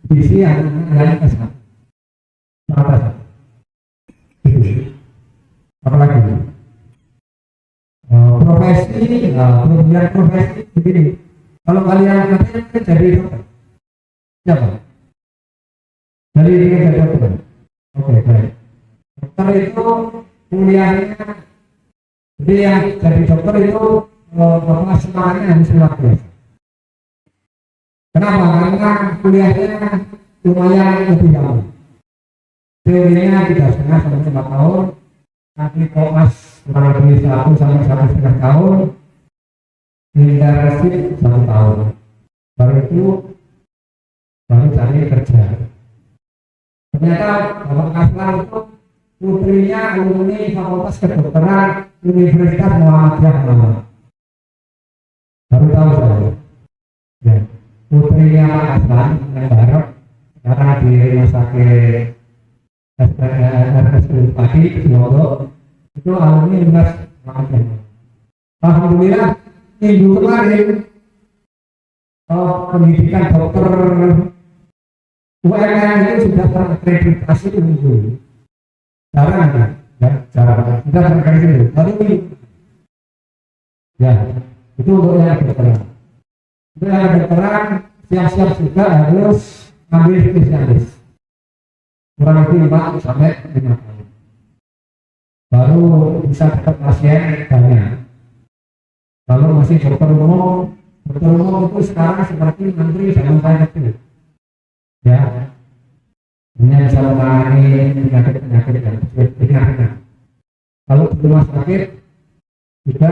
diisi anak-anak ke sana. Atas. Apalagi profesi, kemudian profesi begini. Kalau kalian katanya jadi dokter, siapa? Jadi jadi dokter. Oke, baik. Dokter itu kuliahnya, jadi yang jadi dokter itu semangatnya harus luar biasa. Kenapa? Karena kuliahnya lumayan lebih jauh. Teorinya 3,5 sampai 4 tahun, nanti koas kurang lebih 1 sampai 1,5 tahun, internship 1 tahun. Baru cari kerja. Ternyata Bapak Kaslan itu putrinya alumni Fakultas Kedokteran Universitas Muhammadiyah Malang. Baru tahu saya. Ya. Putrinya Pak Kaslan yang Barok sekarang di rumah sakit RSUD Pati Solo itu alumni Universitas Muhammadiyah. Alhamdulillah minggu kemarin pendidikan dokter UMN itu sudah terakreditasi unggul. Jarang kan? Ya, jarang. Sudah terakreditasi. Baru ini. Ya, itu untuk yang kedokteran. Untuk yang kedokteran siap-siap juga harus ambil spesialis. Kurang lebih 4 sampai 5 tahun. Baru bisa dapat pasien banyak. Kalau masih dokter umum itu sekarang seperti menteri zaman saya kecil. Ya, hanya bisa menangani penyakit-penyakit yang ringan. Kalau di rumah sakit juga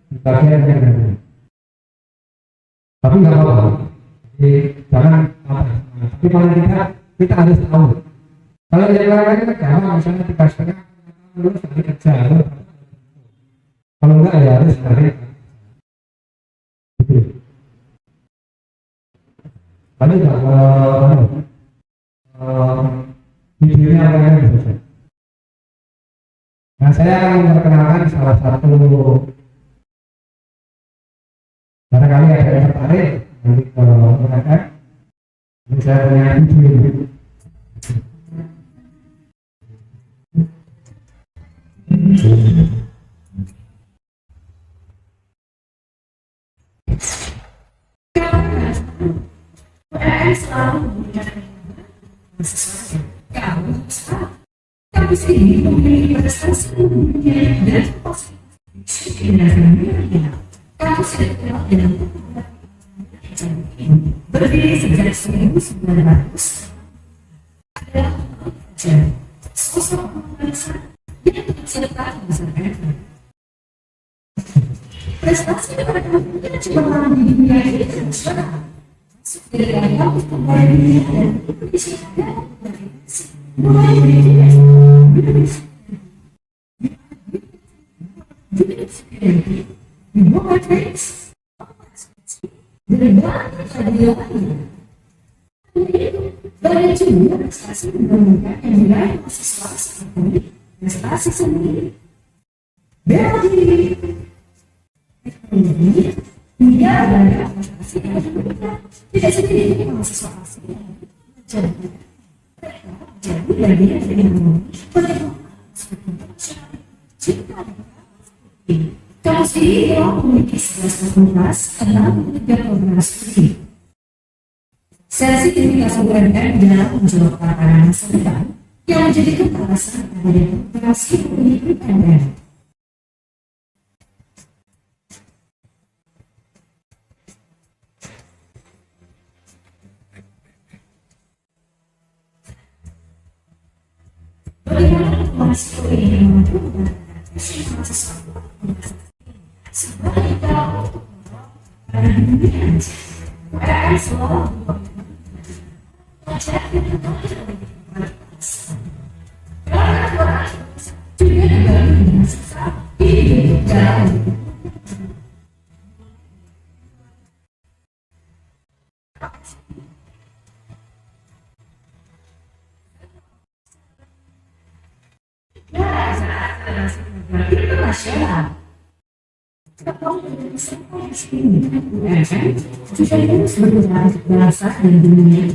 di bagian yang lain. Tapi nggak apa-apa. Jadi jangan apa. Tapi paling tidak kita harus tahu. Kalau yang lain kan gampang, misalnya 3,5 lulus dari kerja. Kalau enggak ya harus dari. Tadi videonya apa yang bisa. Nah, saya akan memperkenalkan salah satu, barangkali ada yang tertarik nanti ke mereka. Ini saya punya video. Selalu memberikan sesuatu kamu sendiri memiliki prestasi dan positif kamu sudah kenal dengan berdiri sejak 1900 adalah sosok bangsa yang tercipta di masyarakat. Prestasi pada kamu tidak cuma di dunia internasional. Dari kampus pembelajaran dan Indonesia mulai dari Indonesia dari banyak hadiahnya. Banyak juga prestasi pendidikan yang diraih mahasiswa seperti prestasi sendiri, bela diri, ekonomi, hingga banyak prestasi yang diberikan tidak sedikit mahasiswa asing jadi bagian dari perkembangan jika kampus ini telah memiliki 11 fakultas, 63 program studi. Sensitivitas UMN dalam menjawab tantangan masa depan yang menjadi kepala serta dari operasi independen. Bagaimana operasi ini menentukan mahasiswa sebagai dalam pada dunia UMN selalu belajar juga dibantu dengan sesat hidup dalam internasional. UMN juga terus bergerak untuk bangsa dan dunia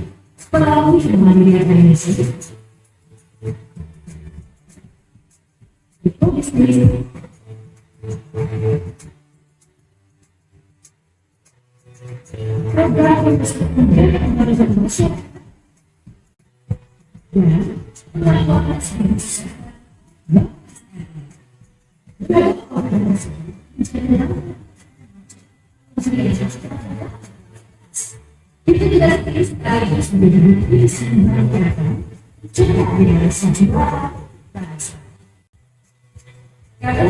melalui kemandirian Indonesia. Itu sendiri. Program infrastruktur menjadi masyarakat dan melakukan service. Itu tidak sekaligus menjadi bukti menanyakan juga tidak sejiwa bahasa. Karena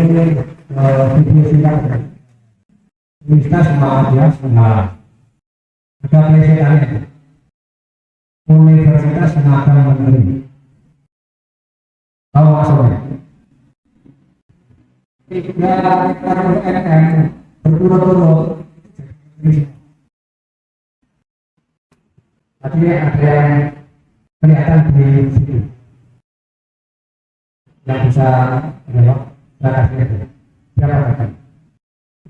ini video singkat kita semangat ya semangat ada presidennya Universitas Tenaga Menteri tahu maksudnya tiga UMN berturut-turut tapi ada yang kelihatan di situ yang bisa siapa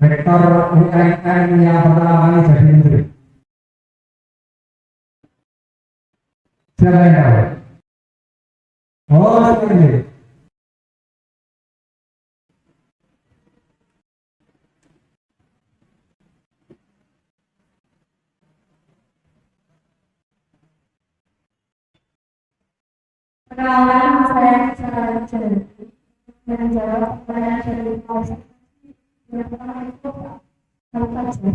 rektor UMN yang pertama kali jadi menteri siapa yang tahu? Oh ini Perkenalkan, saya Sarah Jalil. Menjawab pertanyaan dari Paus. Yang pertama itu apa saja?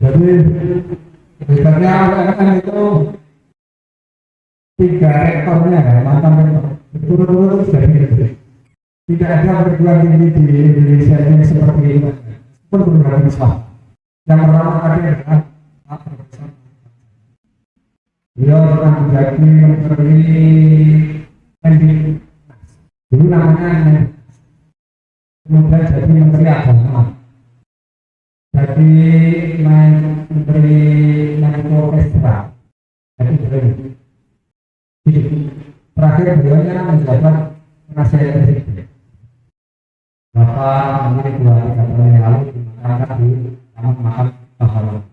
jadi sebenarnya UMN itu tiga rektornya mantan rektor berturut-turut jadi menteri. Tidak ada perguruan tinggi di Indonesia ini seperti itu. Perguruan Islam. Yang pertama kali adalah Profesor. Beliau pernah menjadi menteri Mendik. Dulu namanya Mendik. Kemudian jadi menteri agama. Jadi menteri Menko Kestra. Jadi beliau. Terakhir beliaunya menjabat penasihat presiden. Bapak ini 2-3 tahun yang lalu dimakamkan di Taman Makam Pahlawan.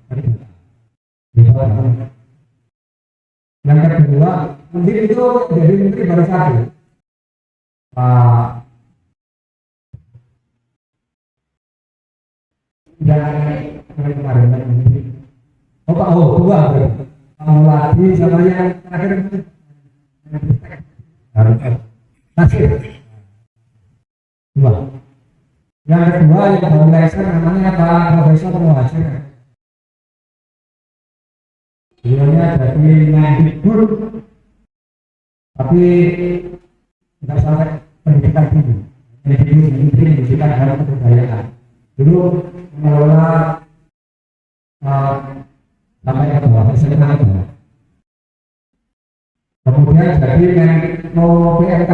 Yang kedua, menteri itu jadi menteri baru satu. Pak yang kemarin menteri. Oh Pak, dua. Pak Muladi sama yang terakhir Nasir. Dua. Yang kedua yang baru leser namanya Pak Profesor Muhajir. Beliaunya jadi Mendikbud, tapi tidak sampai pendidikan tinggi. Mendikbud pendidikan dan kebudayaan. Dulu mengelola sampai ke bawah SMA. Kemudian jadi Menko PMK.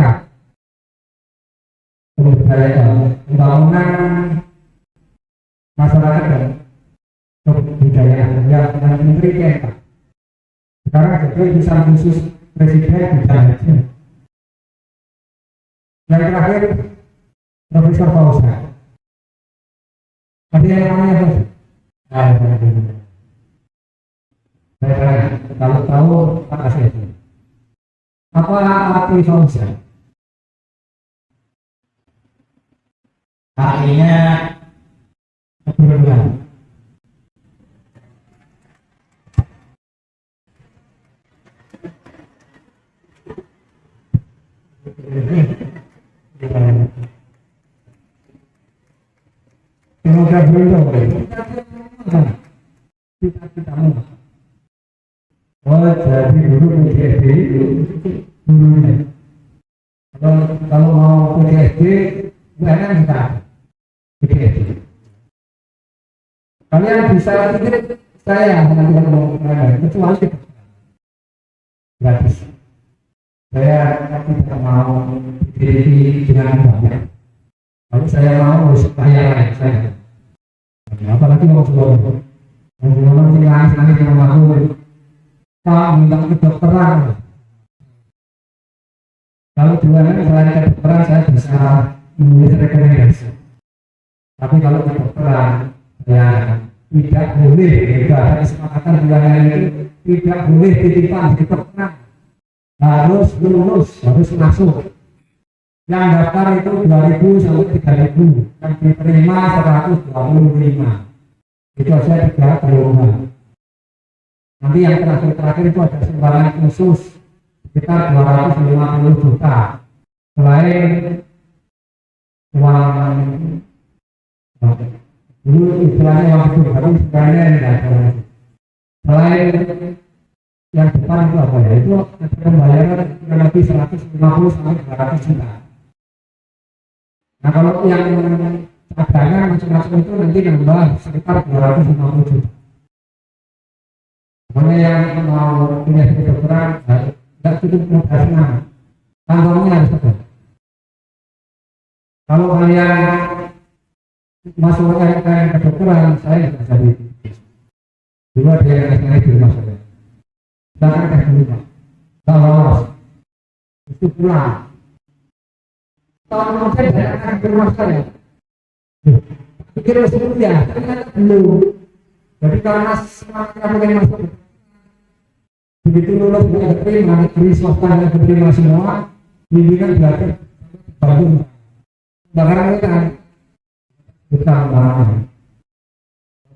Pembangunan masyarakat dan kebudayaan yang menteri PMK. Sekarang jadi urusan khusus presiden bidang haji. Yang terakhir Profesor Fauzan. Ada yang namanya apa? Kalau tahu Pak kasih. Apa arti Fauzan? Artinya kebenaran. Semoga beruntung. Kita-kitamu. Oh, jadi dulu PGSD dulunya. Kalau mau PGSD, bukan kita PGSD. Kalian bisa pikir saya nanti mau kecuali kita gratis. Saya tidak mau diri dengan banyak. Kalau saya mau bayaran saya. Apalagi mau sekolah. Mau ini nangis sama aku. Pak minta kedokteran. Kalau jualan selain kedokteran saya bisa menulis rekomendasi. Tapi kalau kedokteran ya tidak boleh. Tidak ada kesepakatan jualan itu tidak boleh titipan di kedokteran. Harus lulus, harus masuk. Yang daftar itu 2.000 sampai 3.000, yang diterima 125. Itu saja 3 golongan. Nanti yang terakhir itu ada sumbangan khusus sekitar 250 juta. Selain uang dulu istilahnya uang itu, tapi sebenarnya tidak ada. Selain yang depan itu apa ya? Itu ada pembayaran kurang lebih 150 sampai 200 juta. Nah kalau yang cadangan macam-macam itu nanti nambah sekitar 250 juta. Makanya yang mau punya kedokteran tidak cukup modal senang, kantornya harus ada. Kalau kalian masuk ke kedokteran, saya tidak jadi. Dulu ada yang di rumah saya. Jangan tes dulu Pak, tak lolos, itu pulang. Tahun kemudian saya akan ke rumah saya. Pikir masuk ya, ternyata belum. Jadi karena semangat kamu yang masuk, begitu lulus tidak diterima, negeri swasta yang diterima semua, bimbingan belajar baru. Bahkan mereka bukan barang.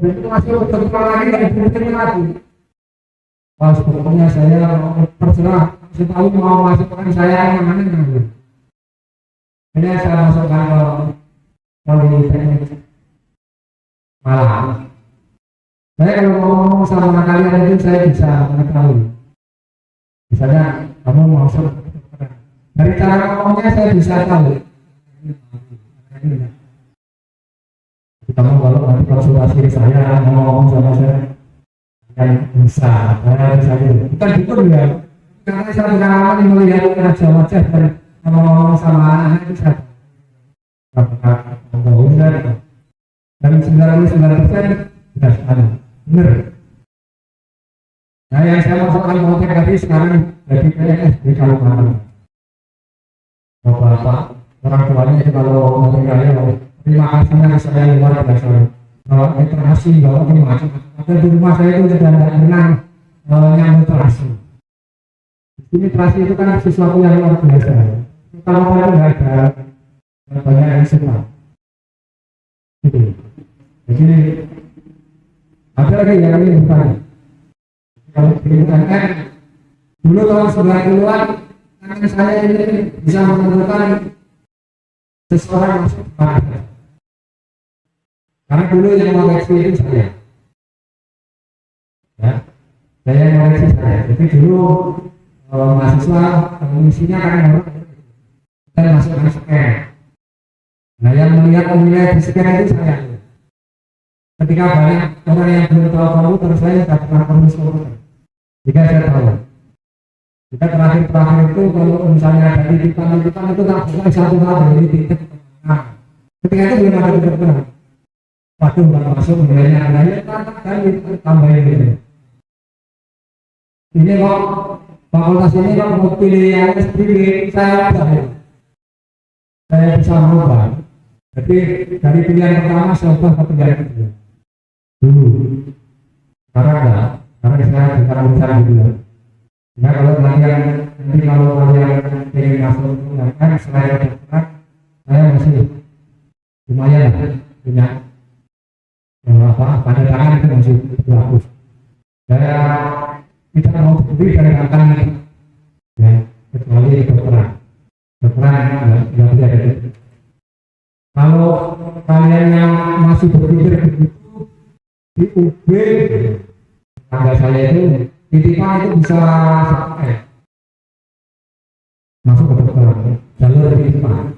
Itu masih berkembang lagi, tidak diterima lagi. Pas pokoknya saya terserah, saya tahu mau masukkan saya yang mana yang ini saya masukkan ke politeknik Malang. Saya kalau ngomong sama kalian itu saya bisa mengetahui. Misalnya kamu mau masuk dari cara ngomongnya saya bisa tahu. Kamu kalau nanti konsultasi saya ngomong sama saya yang bisa, bukan dukun ya, karena saya pengalaman yang melihat wajah dan ngomong sama anak itu saya dan 99% sudah ada, benar. Nah yang saya masukkan konten tadi sekarang jadi PNS di Kalimantan. Bapak orang tuanya itu kalau mau kaya, terima kasihnya saya luar biasa. Bahwa literasi, bahwa ini macam-macam. Di rumah saya itu sudah tidak menang yang literasi. Literasi itu kan sesuatu yang luar biasa. Kalau itu tidak ada banyak yang suka. Gitu. Jadi ada lagi yang ini bertanya. Kalau ditanyakan dulu tahun 90-an, tangan saya ini bisa menentukan seseorang masuk mana. Karena dulu yang mengoreksi itu saya. Ya, saya yang mengoreksi saya. Jadi dulu mahasiswa misinya kan kita masuk scan. Nah yang melihat nilai di scan itu saya. Ketika banyak orang yang belum tahu komputer, saya tidak pernah perlu komputer. Jika saya tahu. Kita terakhir itu kalau misalnya ada titipan itu tak boleh satu hal dari titik. Nah, ketika itu belum ada kedokteran. Waktu baru masuk nilainya adanya kali tambahin gitu. Ini kok fakultas ini kok mau pilih yang SPB saya apa ya? saya bisa merubah. Jadi dari pilihan pertama saya ubah ke pilihan kedua dulu. Karena enggak, karena saya bukan urusan gitu ya. Nah kalau kalian nanti kalau kalian ingin masuk kan selain kedokteran, saya masih lumayan lah punya pada tangan itu masih berlaku. Saya tidak mau berdiri dari belakang ya, kecuali kedokteran. Kedokteran nggak boleh ada itu. Kalau kalian yang masih berpikir begitu di UB tangga saya itu titipan itu bisa masuk ke kedokteran jalur titipan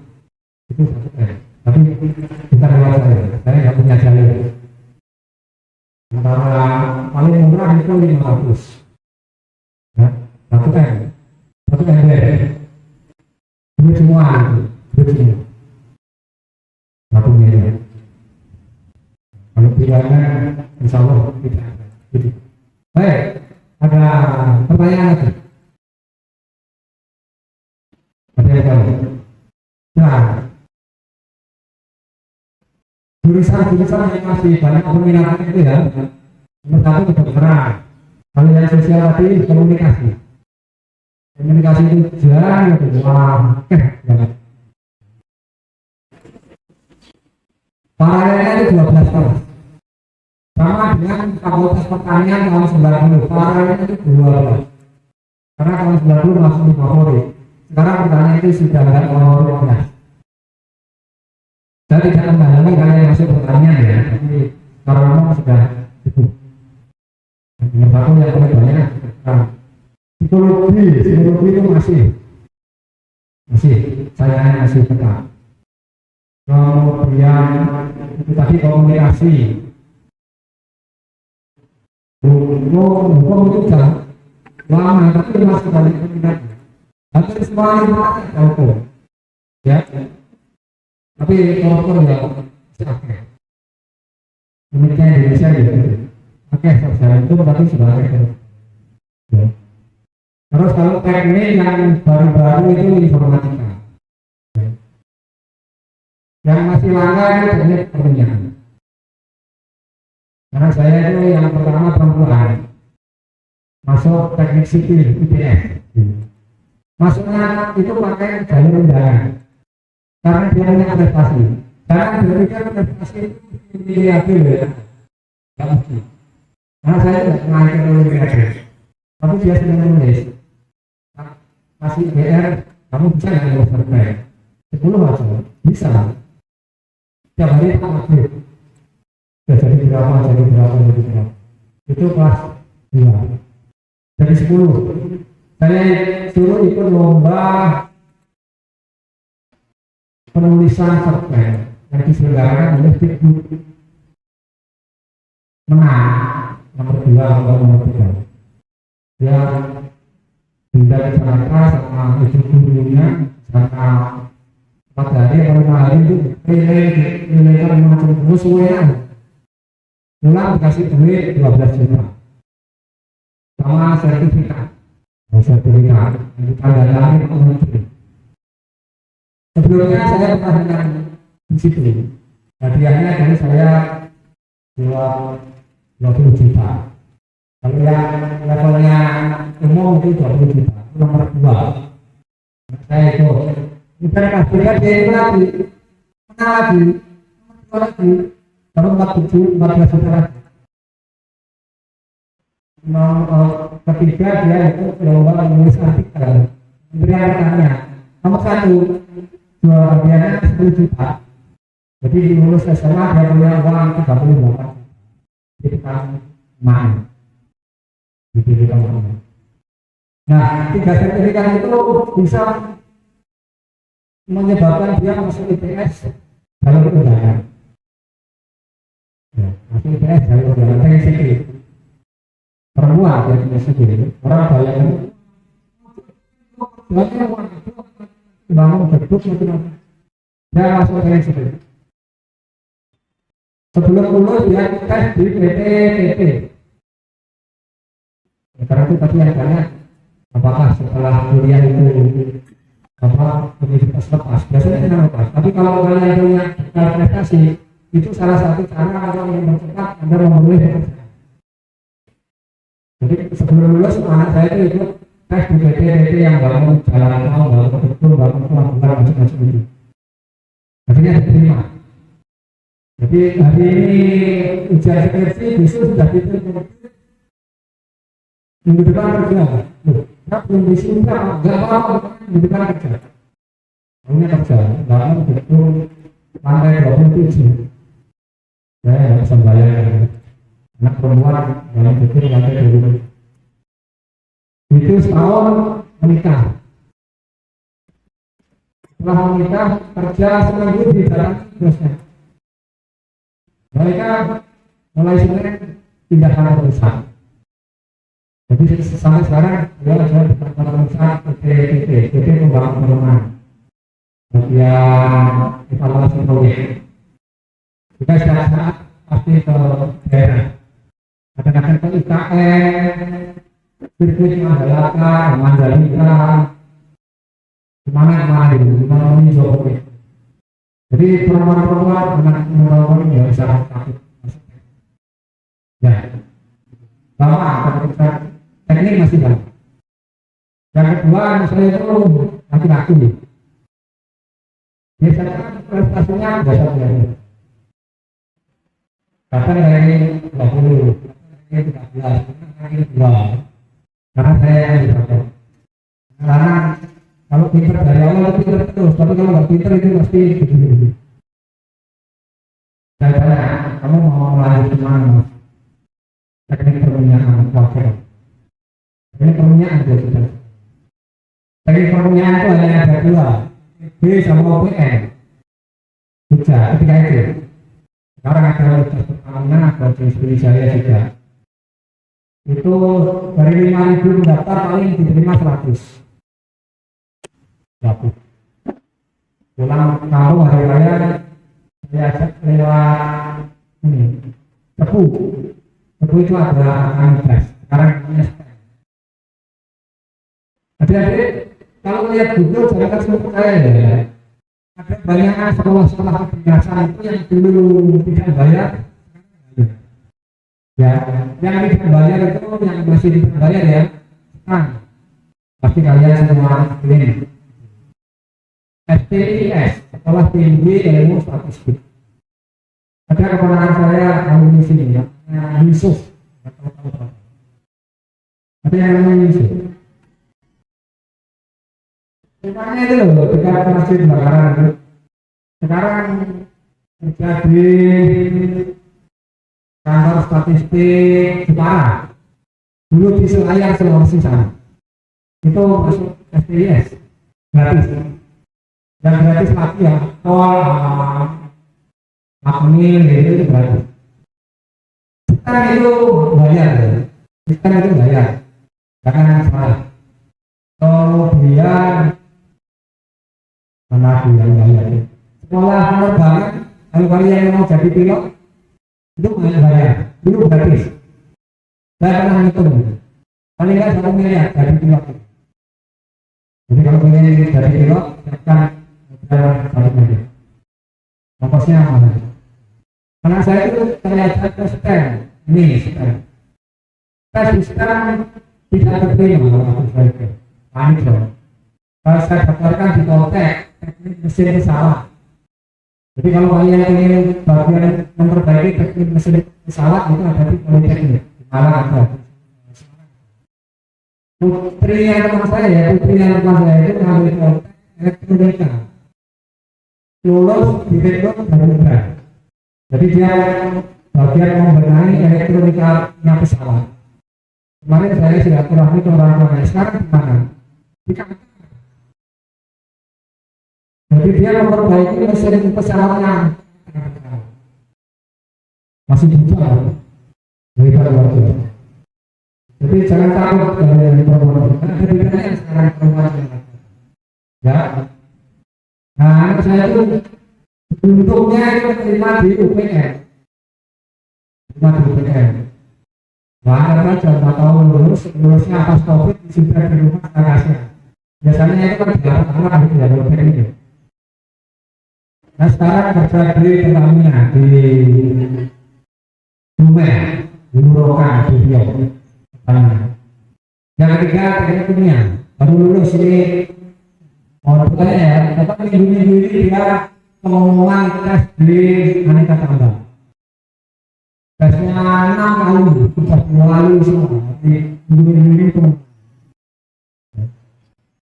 itu tapi bukan lewat saya nggak punya jalur. Antara paling murah itu 500 ya, 1 ember ini semua itu satu miliar. Kalau pilihannya insya Allah tidak ada gitu. Baik, ada pertanyaan lagi? Ada yang tahu? Nah, jurusan yang masih banyak peminatnya itu ya, nomor 1 kedokteran. Kalau yang sosial tadi komunikasi itu jarang wah banget. Paralelnya itu 12 tahun sama dengan fakultas pertanian tahun 90. Paralelnya itu 12 karena tahun 90 langsung di favorit. Sekarang pertanian itu sudah ada favoritnya. Saya tidak menghalangi kalian masuk pertanian ya, tapi kalau memang sudah itu. Nomor 1 yang paling banyak psikologi itu masih saya masih tetap. Kemudian itu tadi komunikasi, hukum itu sudah lama tapi masih banyak peminatnya. Hampir semua itu hukum, ya. Tapi koruptor ya oke. Uniknya Indonesia gitu. Oke, secara itu tapi sudah ada. Ya. Terus kalau teknik yang baru-baru itu informatika. Ya. Yang masih langka itu teknik pertanian. Karena saya itu yang pertama perempuan masuk teknik sipil IPS. Masuknya itu pakai jalur undangan. Karena dia punya prestasi. Karena berpikir prestasi itu miliarder ya. Tidak mesti. Karena saya tidak mengajar miliarder. Tapi dia sedang menulis. Kasih PR, kamu bisa nggak lulus terbaik? 10 aja, bisa. Tiap hari tak update. Jadi berapa. Itu kelas 2. Dari 10. Saya suruh ikut lomba penulisan cerpen yang diselenggarakan oleh Dikbud. Menang nomor 2 atau nomor 3. Ya pindah ke Jakarta sama ibu gurunya sama 4 hari atau 5 hari itu nilainya macam musuhnya pulang dikasih duit 12 juta sama sertifikat yang ditandai oleh menteri. Sebelumnya saya pernah dengan di situ hadiahnya dari saya 20 juta. Kalau yang levelnya umum itu 20 juta, nomor 2. Saya itu kita kasihkan dia itu lagi, mana lagi, kalau 14 juta lagi. Ketiga dia itu lomba menulis artikel, memberikan pertanyaan. Nomor 1, jual hadiahnya 10 juta. Jadi lulus SMA dia punya uang 38 juta. Jadi kan main. Nah, 3 sertifikat itu bisa menyebabkan dia masuk IPS dalam undangan. Masuk IPS dalam undangan teknik sipil. Perempuan teknik sipil, orang bayangkan bangun gedung itu dia masuk teknik sipil. Sebelum lulus dia tes di PTTP. Karena itu tadi yang tanya apakah setelah kuliah itu universitas lepas, biasanya dengan lepas. Tapi kalau kalian punya prestasi, itu salah satu cara untuk mempercepat Anda memulai pekerjaan. Jadi sebelum lulus anak saya itu ikut tes di PT yang bangun jalan tol, bangun gedung, bangun pelabuhan, macam-macam itu. Akhirnya diterima. Jadi hari ini ujian skripsi, besok sudah diterima. Minggu depan kerja, nah, belum disuruh enggak apa-apa, minggu depan kerja. Ini kerja, bangun gedung lantai 27. Saya nggak bisa bayar. Anak perempuan dalam gedung lantai 27. Itu setahun menikah. Setelah menikah kerja seminggu di dalam bosnya. Mereka mulai Senin pindah ke perusahaan. Jadi sampai sekarang dia ada di perusahaan PT Pembangunan Perumahan. Bagian evaluasi proyek. Kita setiap saat pasti ke daerah. Kadang-kadang ke IKN, sirkuit Mandalika, kemana ini Jokowi. Jadi perempuan-perempuan anak-anak ya bisa takut. Ya, bawa kita teknik masih banyak. Yang kedua saya itu laki-laki. Biasanya prestasinya biasa biasa. Bahkan dari 20, dari 13, dari 2. Karena saya yang dipakai. Karena kalau pinter dari awal itu pinter terus, tapi kalau nggak pinter itu pasti begini. Saya tanya, kamu mau melanjutkan mana? Teknik perminyakan wakil. Teknik perminyakan dia sudah. Teknik perminyakan itu hanya ada 2, B sama OPN. Bisa, ketika itu. Sekarang ada universitas pertamina, ada Sriwijaya juga. Itu dari 5.000 pendaftar paling diterima 100. Pulang kampung hari raya saya ajak lewat ini Tebu itu ada gas sekarang namanya STM. Adik-adik kalau lihat Google jangan semua percaya ya, ada banyak sekolah-sekolah kedinasan itu yang dulu tidak bayar ya, yang tidak bayar itu yang masih tidak bayar ya, pasti kalian semua ini STIS, Sekolah Tinggi Ilmu Statistik. Ada keponakan saya alumni sini ya, Yusuf. Ada yang namanya Yusuf. Rupanya itu loh, dekat masjid Bakaran itu. Sekarang kerja di kantor statistik Jepara. Dulu di Selayar Sulawesi sana. Itu masuk STIS, gratis. Dan gratis lagi ya, tol, admin itu gratis. Sekarang itu bayar, sekarang itu bayar, karena salah. Kalau dia mana dia bayar? Sekolah penerbangan, kalau kalian mau jadi pilot, itu bayar, dulu gratis. Saya pernah ngitung, paling nggak 1 miliar jadi pilot. Jadi kalau ingin jadi pilot, siapkan ongkosnya mana? Karena saya itu ternyata tes ini sekarang. Tes sekarang tidak terterima waktu saya panik dong. Kalau saya daftarkan di Poltek, teknik mesin pesawat. Jadi kalau kalian ingin bagian memperbaiki teknik mesin pesawat itu ada di Politeknik. Malah ada. Putrinya teman saya itu mengambil Poltek elektronika. Lulus di rekrut baru. Jadi dia bagian membenahi elektronikanya pesawat. Kemarin saya silaturahmi ke orang tuanya. Sekarang di mana? Di Kanada. Jadi dia memperbaiki mesin pesawatnya. Masih juga. Hebat luar biasa. Jadi jangan takut dari perempuan. Ada bedanya sekarang perempuan. Ya. Nah, saya itu untungnya itu terima di UPN. Bahkan saja 4 tahun lulusnya atas COVID sudah di rumah kakaknya. Biasanya itu kan di anak gitu ya, kalau teknik ya. Nah sekarang kerja di Pertamina di Lumer, di Nurokan, di Riau. Yang ketiga teknik kimia, baru lulus ini. Mau bertanya ya, dapat minggu-minggu ini dia pengumuman tes di aneka tambah. Tesnya 6 kali, sudah melalui semua. Di minggu-minggu ini pun.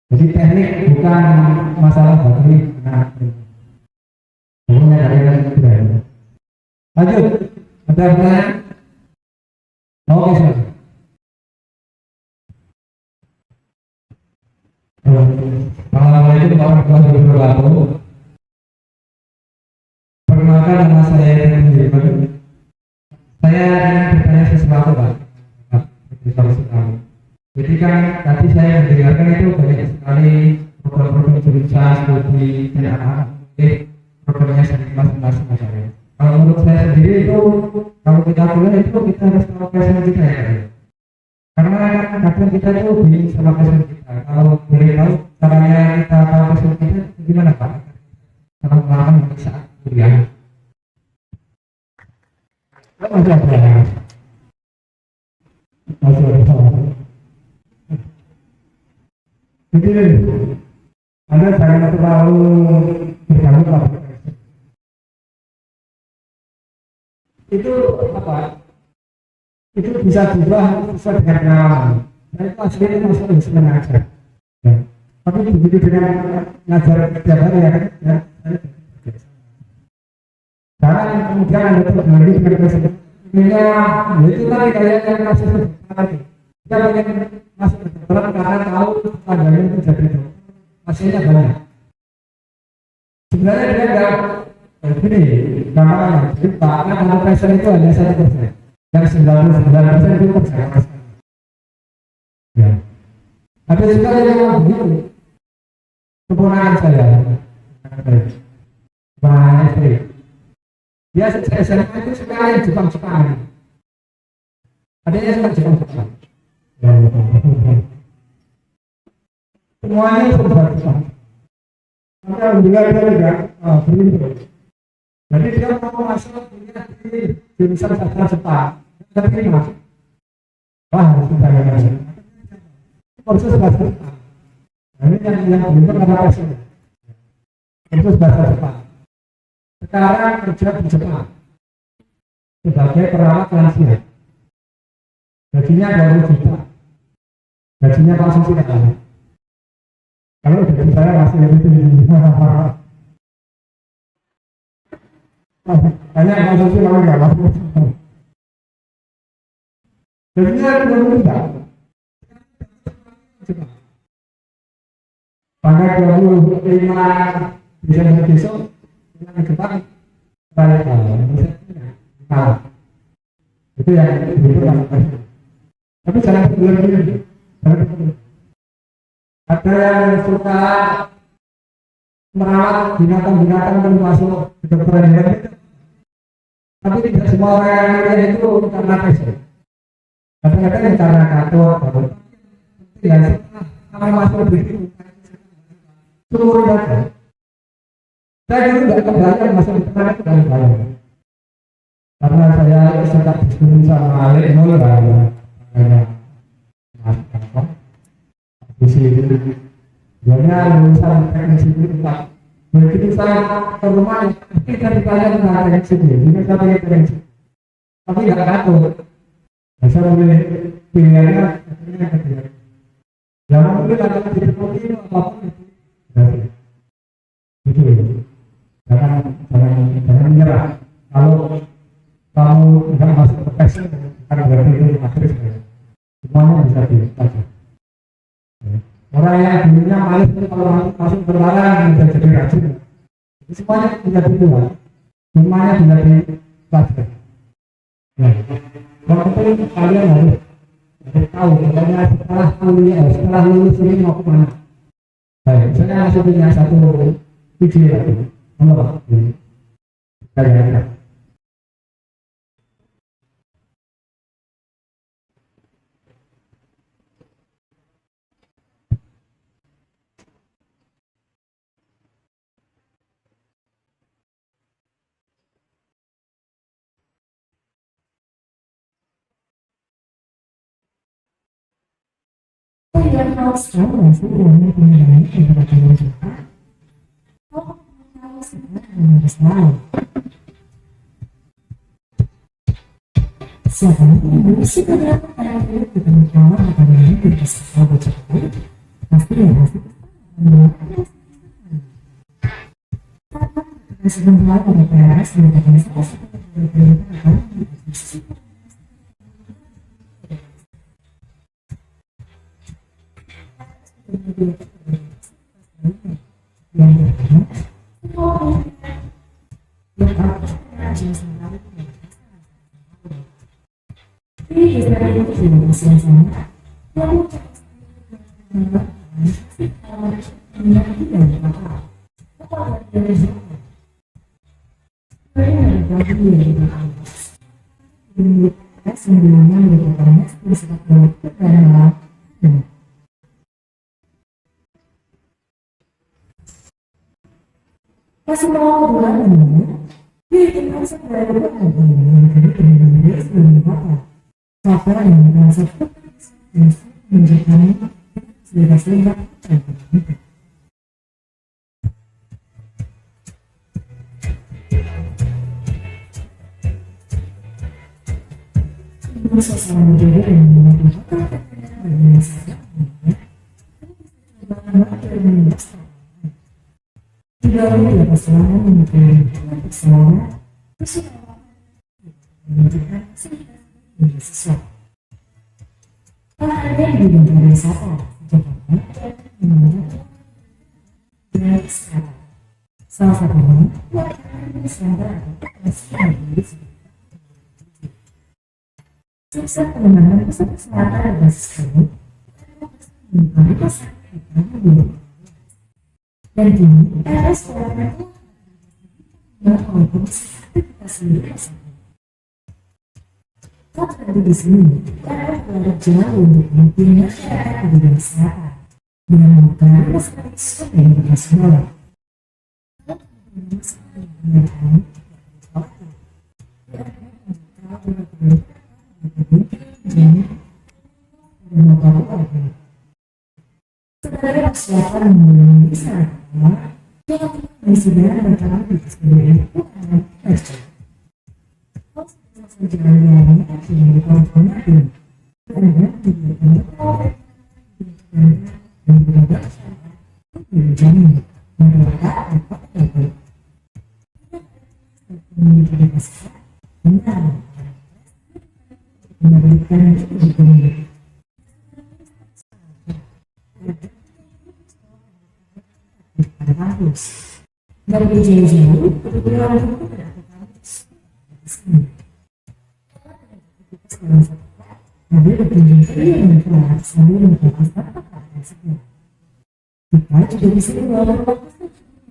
Jadi teknik bukan masalah bagi anak. Pokoknya dari yang kedua. Lanjut, ada pertanyaan? Oke, silakan. Assalamualaikum warahmatullahi wabarakatuh. Perkenalkan nama saya Henry. Saya ingin bertanya sesuatu, Pak. Jadi kan tadi saya mendengarkan itu banyak sekali program-program jurusan studi dan programnya sendiri masing-masing saya. Kalau menurut saya sendiri itu kalau kita kuliah itu kita harus tahu passion kita ya. Karena kadang kita itu bingung sama passion kita. Kalau boleh tahu caranya kita tahu passion kita itu gimana Pak? Kalau pengalaman saat kuliah. Masih ada. Jadi Anda jangan terlalu bergabung Pak. Itu apa? Itu bisa berubah sesuai dengan pengalaman. Dan itu aslinya masuk di sana aja. Ya. Tapi begitu dengan ngajar tiap hari ya, jangan kemudian Anda terganggu dengan kesempatan. Itu tadi kayak yang kasus tadi. Kita pengen masuk ke dokteran karena tahu tetangganya itu jadi dokter. Hasilnya banyak. Sebenarnya dia enggak begini, gambarannya. Jadi karena kalau passion itu hanya 1%. Yang 99% itu percaya. Ya. Ada juga yang begitu. Keponakan saya. Pak istri. Dia sejak SMA itu sekali Jepang-Jepang. Adanya suka Jepang-Jepang. Semuanya serba Jepang. Maka alhamdulillah dia tidak beruntung. Jadi dia mau masuk kuliah di jurusan sastra Jepang. Terima. Wah, sudah ya. Kursus bahasa Jepang. Ini yang beruntung apa passion? Kursus bahasa Jepang. Sekarang kerja di Jepang sebagai perawat lansia. Gajinya 20 juta. Gajinya konsumsi kali. Kalau gaji saya masih lebih tinggi. Hanya konsumsi kalau nggak masuk. Gajinya 20 juta. Tanggal 25 Desember besok yang Jepang balik itu yang dibutuhkan. Tapi jangan berlebihan. Ada yang suka merawat binatang-binatang termasuk kedokteran hewan itu. Tapi tidak semua orang yang melihat itu karena passion. Kadang-kadang yang karena kantor, tidak sama masuk begitu. Seluruh data. Saya dulu tidak kebayang masuk di tengah itu dari bayang. Karena saya sempat diskusi sama Alek Nol di sini. Dia lulusan teknik sipil Pak. Begitu saya ke rumah, kita ditanya tentang teknik sipil. Ini kita pakai teknik sipil. Tapi nggak ngatur. Saya memilih pilihannya ketiga. Yang mungkin ada di seperti itu apapun itu. Itu. Jangan menyerah. Kalau kamu tidak masuk ke passion, karena berarti itu akhirnya semuanya bisa dilakukan. Orang yang dulunya malas itu kalau masuk berlarang bisa jadi rajin. Semuanya bisa dibuat. Semuanya bisa dipelajari. Ya. Yang penting kalian harus tahu. Makanya setelah lulus ini mau kemana? Baik, saya masih punya satu video lagi. Nomor kalian. tidak tahu sekarang sih yang penilaian keberatan juga. Oh, tahu sebenarnya harus tahu. Siapa yang mengisi beberapa kali itu berbicara kepada yang dikasih tahu Jokowi, pasti ya pasti sebentar ada PRS dan organisasi masih mau bulan ini, bikin masa dari yang jadi penilaian sebelum apa? Siapa yang merasa menjadikan sebagai sosial media yang tidak ada pasangan mungkin pasangan menunjukkan sesuatu. Kalau ada yang didengar siapa, jangan salah satunya sadar sukses pengembangan pusat kesehatan basis ini mencari kesehatan dan kini RS Polri melakukan aktivitas sendiri. Saat berada di sini, RS bekerja untuk mempunyai masyarakat di bidang kesehatan dengan membuka kesehatan yang internasional. Sebagai persiapan memenuhi sarana yang sudah berjalan di sendiri bukan kerja. Sejalan yang dikonfirmasi dengan dan berada menjadi mereka benar memberikan dukungan. Dari jauh-jauh, kebetulan ada berkunjung yang telah sambil melakukan kita juga bisa melakukan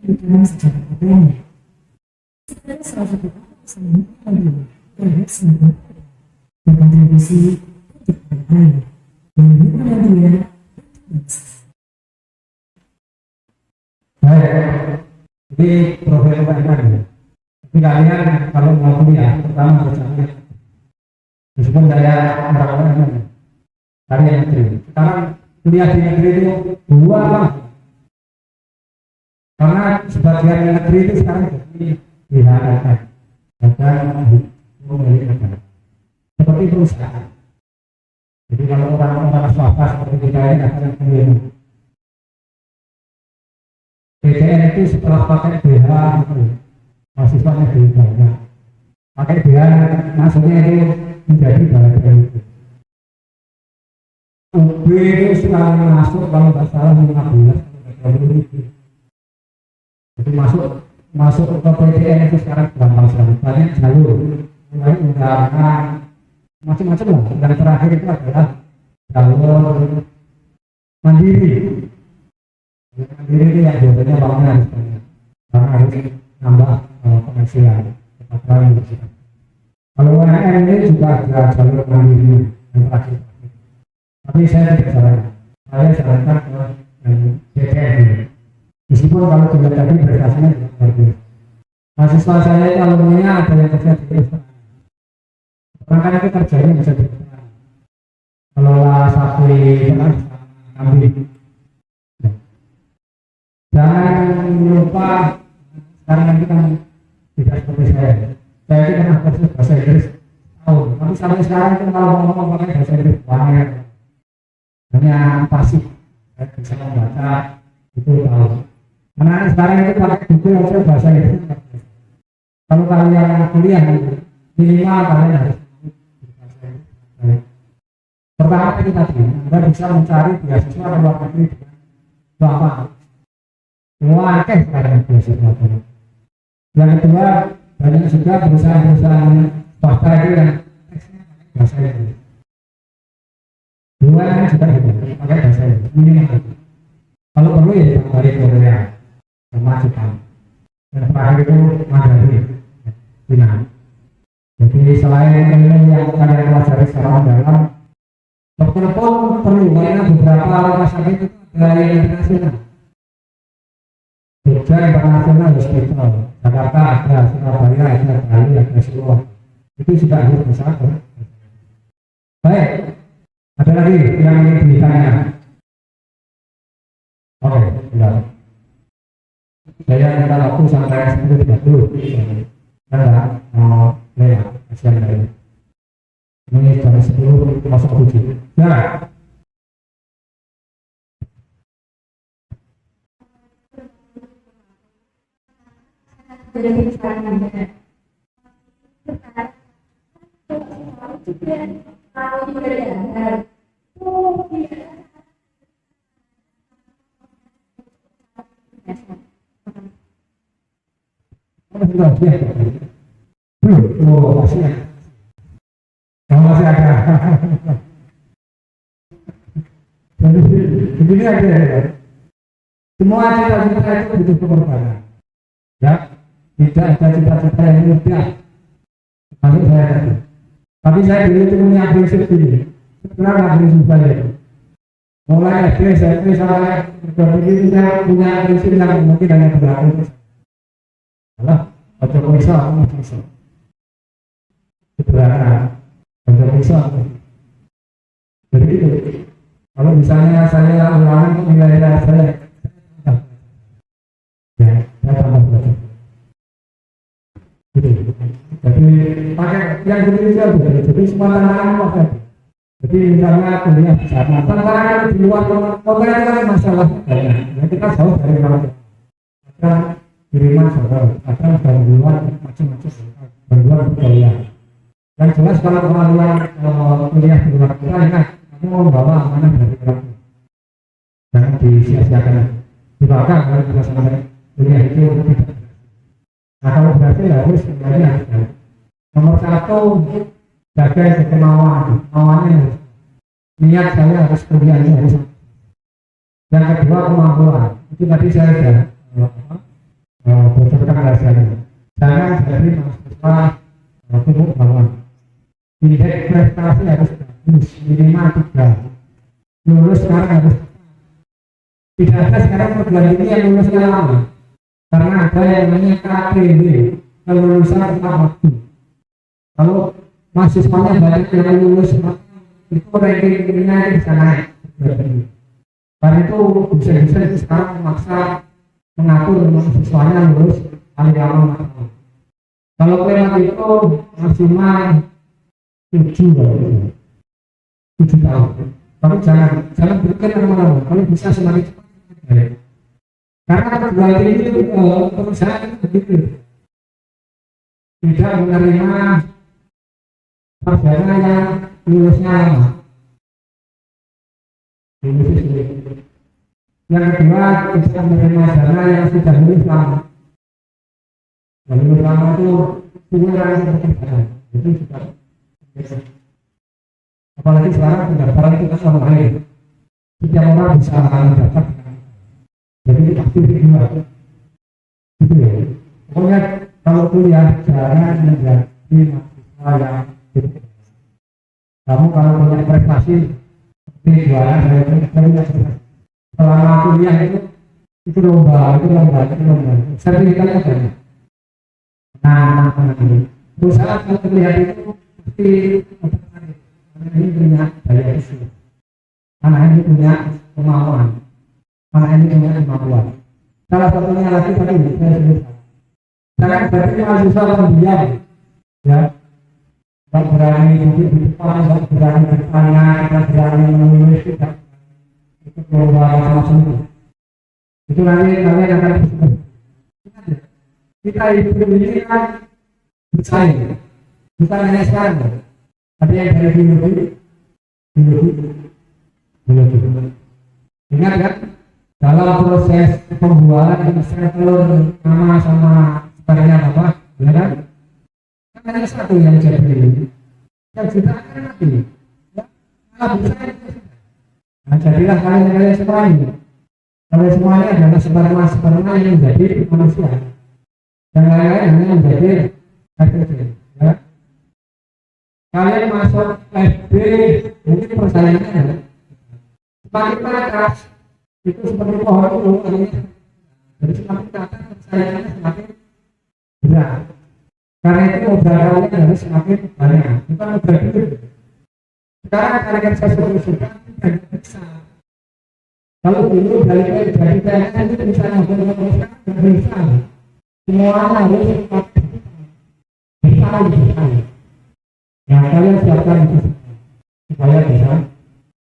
dengan secara berbeda. Sebenarnya salah satu seni adalah seni berkontribusi kepada lain dan media. Baik, jadi profil UMR ya. Tapi kalian kalau mau kuliah, pertama harus ambil meskipun daya orang-orang kalian negeri. Sekarang kuliah di negeri itu dua lah. Karena sebagian negeri itu sekarang jadi diharapkan dan memiliki negara seperti perusahaan. Jadi kalau orang-orang swasta seperti kita ini akan kuliah PTN itu setelah pakai BH mahasiswanya lebih banyak. Pakai BH masuknya itu menjadi bagian itu. UB itu sekali masuk kalau nggak salah 15 ribu. Jadi masuk ke PTN itu sekarang gampang sekali. Banyak jalur, mulai undangan macam-macam lah. Dan terakhir itu adalah jalur mandiri. Mandiri itu yang biasanya bangunan karena harus nambah komersial kepatuhan bersifat. Kalau UMR ini juga ada jalur mandiri yang terakhir. Tapi saya tidak sarankan. Saya sarankan ke PTN. Meskipun kalau juga tadi prestasinya tidak bagus. Mahasiswa saya itu alumni ada yang kerja di perusahaan. Orang kan itu kerjanya bisa di perusahaan. Kelola sapi, Amin. Jangan lupa sekarang ini kan tidak seperti saya. Saya itu pernah kursus bahasa Inggris tahun, tapi sampai sekarang itu kalau ngomong pakai bahasa Inggris banyak. Hanya pasif. Saya bisa membaca itu tahu. Anak sekarang itu pakai buku aja bahasa Inggris. Kalau kalian kuliah minimal kalian harus berbahasa Inggris. Pertama itu tadi, Anda bisa mencari beasiswa di luar negeri dengan gampang. Wah, sekarang beasiswa. Yang kedua, banyak juga perusahaan-perusahaan swasta itu yang teksnya pakai bahasa Inggris. Dua kan juga gitu, pakai bahasa Inggris minimal. Kalau perlu ya dari Korea sama Jepang. Dan terakhir itu Mandarin, Cina. Jadi selain ilmu yang kalian pelajari secara mendalam, dokter pun perlu karena beberapa rumah sakit itu ada yang internasional. Jogja International Hospital, Jakarta ada, Surabaya ada, Bali ada, Solo. Itu sudah harus besar. Baik, ada lagi yang ingin ditanya? Oke, sudah. Saya minta waktu sampai 10.30. Saya mau lihat hasil dari ini jam 10.07. Ya. Jadi sekarang ini kalau tidak ada Sudah, belum. Oh, masih ada. Oh, masih ada. Jadi begini aja ya. Semua cita-cita itu butuh pengorbanan. Ya, tidak ada cita-cita yang mudah. Masuk saya tadi. Tapi saya dulu itu punya prinsip ini. Sebenarnya prinsip saya itu. Mulai SD, SMP sampai begitu saya punya prinsip yang mungkin hanya berlaku. Alah, ojo bisa, bisa. Sebenarnya, ojo bisa. Jadi itu. Kalau misalnya saya ulangan nilai saya, ya, saya tambah belajar. Gitu. Jadi pakai yang gitu saja. Jadi semua tantangan pakai. Jadi misalnya kuliah di sana, tantangan di luar kota itu kan masalah. Ya, kita jauh dari mana. Kiriman saudara, akan gangguan macam-macam gangguan kuliah. Yang jelas kalau kalian kuliah di luar kota, ingat kamu membawa amanah dari orang tua. Jangan disia-siakan. Dibakar kalau kita sampai kuliah itu tidak. Nah kalau berhasil harus sebenarnya harus. Nomor satu, jaga kemauan, kemauannya harus. Niat saya harus kuliah ini harus. Yang kedua kemampuan. Itu tadi saya sudah bocorkan rasanya. Jangan jadi mahasiswa tumbuh bangun. Indeks prestasi harus bagus, minimal 3. Lulus sekarang harus. Tidak ada sekarang perguruan tinggi yang lulusnya lama. Karena ada yang namanya KTW, kelulusan tepat waktu. Kalau mahasiswanya banyak yang lulus, itu rankingnya bisa naik. Karena itu bisa-bisa itu sekarang memaksa mengatur mahasiswanya lulus paling lama. Kalau kalian itu maksimal 7 tahun. Tapi jangan berpikir lama-lama. Kalau bisa semakin cepat. Karena perguruan tinggi itu perusahaan itu begitu. Tidak menerima sarjana yang lulusnya lama. Yang kedua, kita menerima sarjana yang sudah lulus lama. Yang lulus lama itu kurang pekerjaan. Itu juga apalagi sekarang pendaftaran itu kan online. Setiap orang bisa mendaftar. Jadi pasti kedua. Gitu ya. Pokoknya kalau kuliah jangan menjadi mahasiswa yang gitu. Kamu kalau punya prestasi seperti jualan saya punya prestasi. Selama kuliah itu lomba. Sertifikatnya banyak. Nah, perusahaan kalau kuliah itu pasti ini punya daya isu. Anak ini punya kemauan. Anak ini punya kemampuan. Salah satunya lagi tadi saya sebutkan. Jangan berarti mahasiswa pendiam, ya. Tak berani duduk di depan, tak berani bertanya, tak berani menulis, tidak ikut lomba macam-macam itu. Itu nanti kalian akan disebut. Kita hidup ini kan bersaing, bukan hanya sekarang. Ada yang dari biologi. Ingat kan? Dalam proses pembuahan telur nama sama sebenarnya apa? Ya kan? Kan hanya satu yang jadi. Yang kita akan mati. Ya, kalau bisa. Nah, jadilah kalian semua ini. Kalian semuanya adalah sperma yang menjadi manusia. Dan lain-lain hanya menjadi HPV. Ya. Kalian masuk SD, mungkin persaingannya semakin keras. Itu seperti pohon itu artinya jadi semakin ke atas persaingannya semakin berat karena itu modal kalian harus semakin banyak bukan modal dulu. Sekarang kalian saya sudah tidak bisa kalau dulu dari PNS itu bisa nggak bisa semuanya harus bisa yang kalian siapkan itu supaya bisa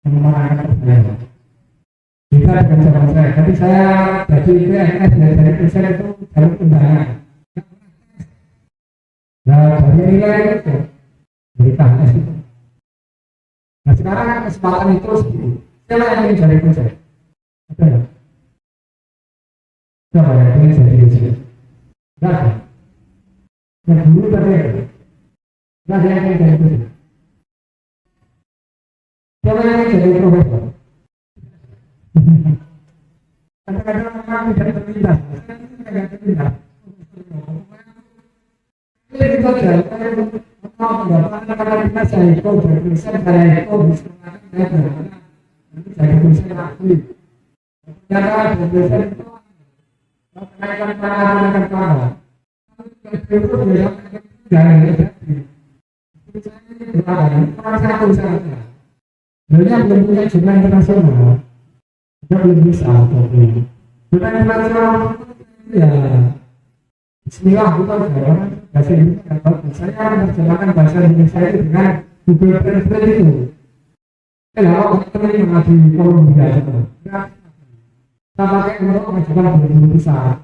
memenangkan persaingan. Bisa dengan zaman saya, tapi saya jadi PNS dari dosen itu jalur undangan. Nah, dari nilai itu dari PNS itu. Nah, sekarang kesempatan itu segitu. Siapa yang ingin jadi dosen? Ada ya? Siapa yang ingin jadi dosen? Tidak ada. Yang dulu tadi ada. Tidak ada yang ingin jadi dosen. Siapa yang ingin jadi profesor? Kadang-kadang orang tidak terlintas, tidak terlintas. Jadi kita jalan, mau mendapatkan karena saya itu bertulisan saya itu bisa saya tulisan aku. Ternyata bertulisan itu kenaikan para. Itu dia jangan jadi. Orang satu saja. Sebenarnya belum punya jumlah internasional. Kita belum bisa tapi kita internasional ya bismillah kita udah bahasa Indonesia kan bagus. Saya menerjemahkan bahasa Indonesia itu dengan Google Translate itu kalau teman mengaji Columbia ya kita pakai untuk mengajukan belum bisa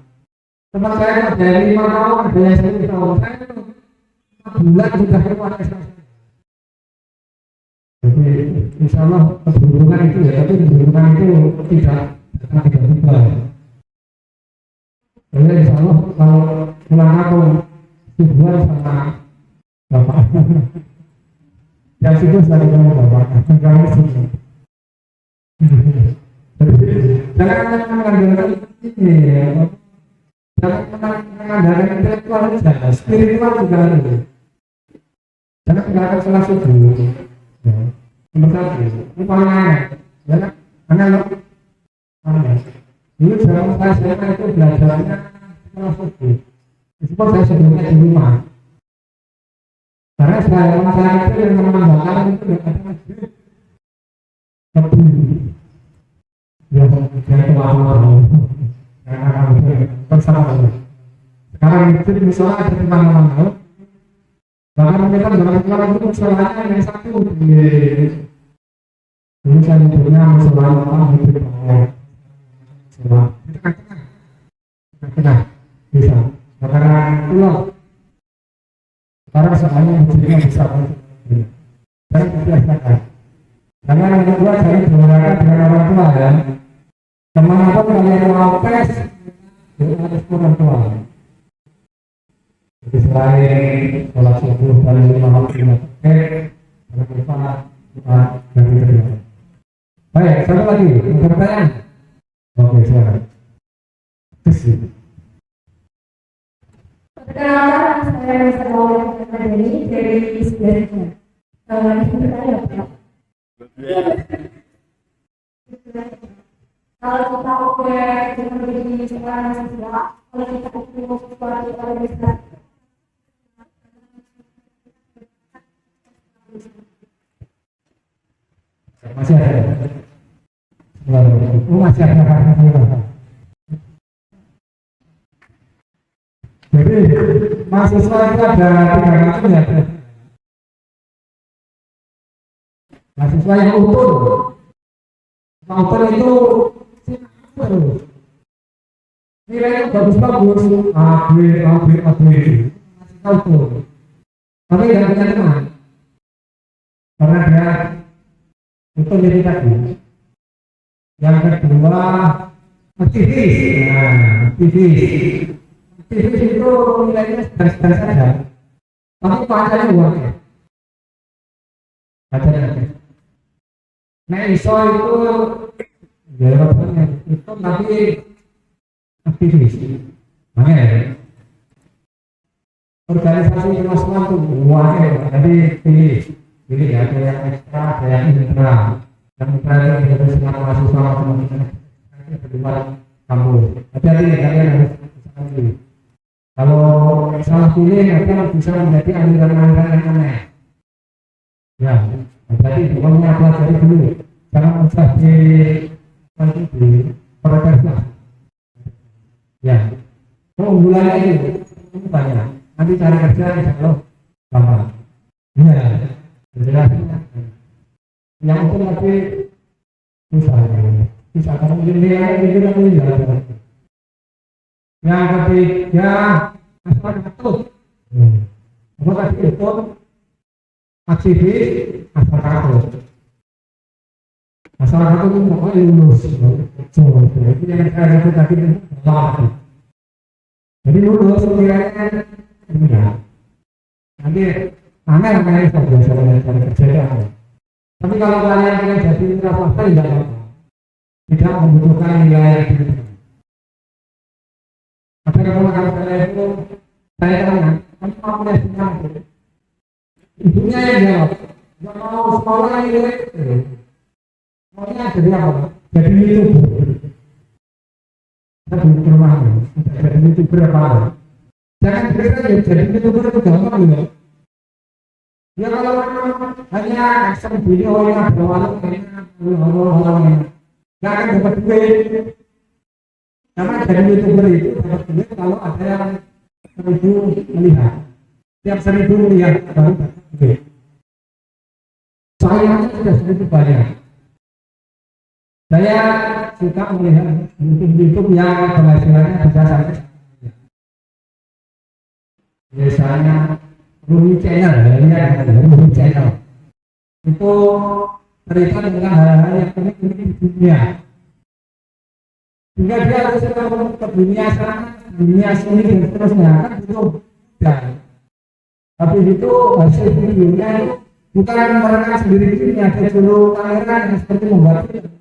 teman saya dari 5 tahun ada yang 1 tahun saya itu 4 bulan sudah keluar SKS. Jadi insya Allah keberuntungan itu ya, tapi keberuntungan itu tidak tiba-tiba. Jadi insya Allah kalau pulang aku tujuan sama bapak, yang situ selalu sama bapak, kami sini. Jangan mengandalkan ini, jangan mengandalkan intelektual saja, spiritual juga ada. Jangan mengandalkan salah subuh. Nomor 1, upaya ya, karena lo dulu zaman saya itu belajarnya sekolah subuh, meskipun saya sebelumnya di rumah, karena saya itu yang menambahkan itu ada masjid lebih ya saya mau bersama sekarang itu misalnya ada di mana-mana. Bahkan kita dalam keluarga itu masalahnya yang satu ini saya punya masalah apa itu masalah tengah bisa karena keluar sekarang semuanya menjadi besar dan biasakan karena yang kedua saya berolahraga dengan orang tua ya kemanapun kalian mau tes itu harus orang tua. Jadi selain sholat subuh dari 5 waktu jangan lupa kita ganti kerja. Baik, satu lagi pertanyaan. Oke, silakan. Kasih. Perkenalkan, saya Mr. Paul dari Sebenarnya. Kalau kita udah menjadi seorang mahasiswa, kalau kita ketemu sesuatu organisasi Masih ada. Jadi mahasiswa itu ada tiga macam ya. Mahasiswa yang utuh. Utuh itu nilainya bagus-bagus, A, B, A, B, A, B. Mahasiswa utuh. Tapi tidak punya teman. Karena dia itu jadi tadi. Yang kedua aktivis. Nah, aktivis itu nilainya sedang saja, tapi pacarnya uangnya nah iso itu ya itu tapi aktivis makanya organisasi kemasukan itu uangnya jadi pilih ya, ada yang ekstra, ada yang intra. Yang intra itu harus dengan mahasiswa teman-teman berdua kampus. Hati-hati kalian harus bisa pilih. Kalau salah pilih nanti bisa menjadi aliran-aliran yang aneh. Ya, jadi pokoknya pelajari dulu. Jangan usah di protes lah. Ya, keunggulannya itu banyak. Nanti cari kerja insya Allah gampang. Ya, jelas. Yang itu nanti bisa kalau nilainya itu nanti jalan. Yang ketiga masyarakat. Apa tadi itu aktivis masyarakat. Masyarakat itu pokoknya lulus. Jadi yang saya sebut tadi itu lama. Jadi lulus nilainya enggak. Nanti aneh namanya saya biasa cari kerja ya. Tapi kalau kalian ingin jadi mitra swasta tidak apa-apa. Tidak membutuhkan nilai yang tinggi. Ada kalau saya itu saya tanya, kamu mau kuliah di mana? Ibunya yang jawab, nggak mau sekolah ini. Maunya jadi apa? Jadi YouTuber. Kita di rumahnya, jadi YouTuber apa? Jangan kira jadi YouTuber itu gampang loh. Ya kalau hanya action video yang berwarna orang nggak akan dapat duit. Karena dari YouTuber itu dapat duit kalau ada yang 1.000 melihat. Tiap 1.000 melihat baru dapat duit. Sayangnya sudah segitu banyak. Saya suka melihat YouTube yang penghasilannya bisa sampai biasanya Ruhi Channel, Ruhi Channel itu cerita tentang hal-hal yang unik-unik di dunia. Sehingga dia harus ke dunia sana, dunia sini dan seterusnya kan itu. Tapi itu hasil videonya itu bukan mereka sendiri ini ada juru kamera yang seperti membuat film.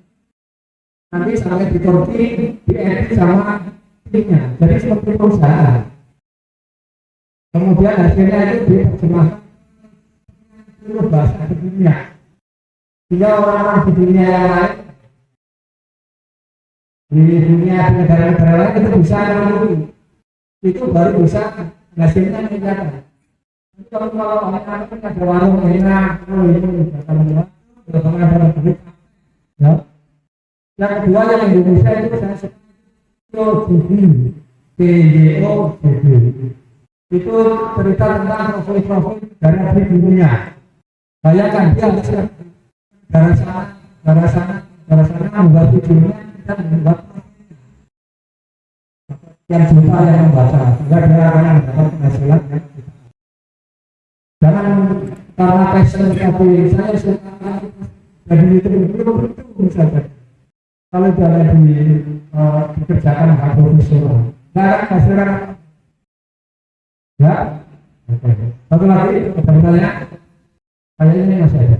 Nanti sampai di Turki diedit sama timnya, jadi seperti perusahaan. Kemudian hasilnya itu diterjemahkan seluruh bahasa di dunia. Sehingga orang-orang di dunia yang lain, di dunia di negara-negara lain itu bisa mengerti. Itu baru bisa hasilnya meningkatkan. Tapi kalau orang-orang kan ada warung enak, ini ada duit. Ya. Yang kedua yang Indonesia itu saya suka TGO itu cerita tentang profil-profil dari dunia. Bayangkan dia dari sana membuat videonya kita membuat yang juta yang membaca, sehingga dia akan mendapat penghasilan. Jangan karena passion tapi saya suka jadi itu misalnya. Kalau jangan dikerjakan hak profesional, nggak akan hasilkan. Ya, satu lagi pertanyaannya, kayaknya masih ada.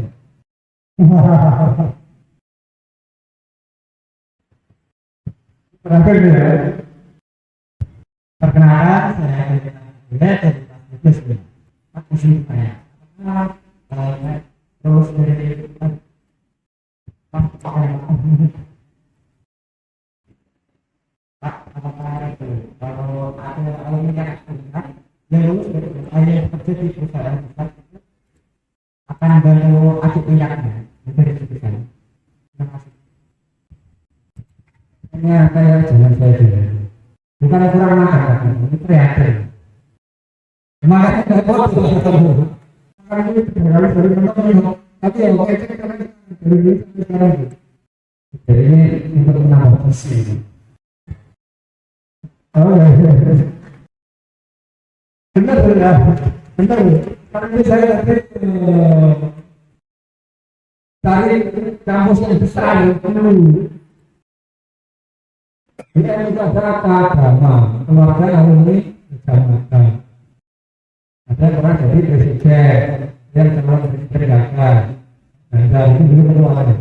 Terakhir ya, perkenalkan saya dari bisnis. Aku sih banyak. Terus dari kalau ada alumni yang lulus dari yang kerja di perusahaan besar akan bantu acuk minyaknya dari perusahaan. Terima kasih. Kayaknya kayak jalan saya dulu. Bukan kurang makan, ini prihatin. Makanya nggak foto ketemu. Karena ini terlalu dari mentok. Tapi ya oke karena dari dulu sampai sekarang. Jadi ini untuk menambah porsi. Oh ya. Benar ya. Benar. Karena ini saya dari kampus yang besar dulu. Kita juga ada agama, keluarga alumni kecamatan. Ada pernah jadi presiden, yang calon presiden gagal. Dan dari itu dulu keluarga.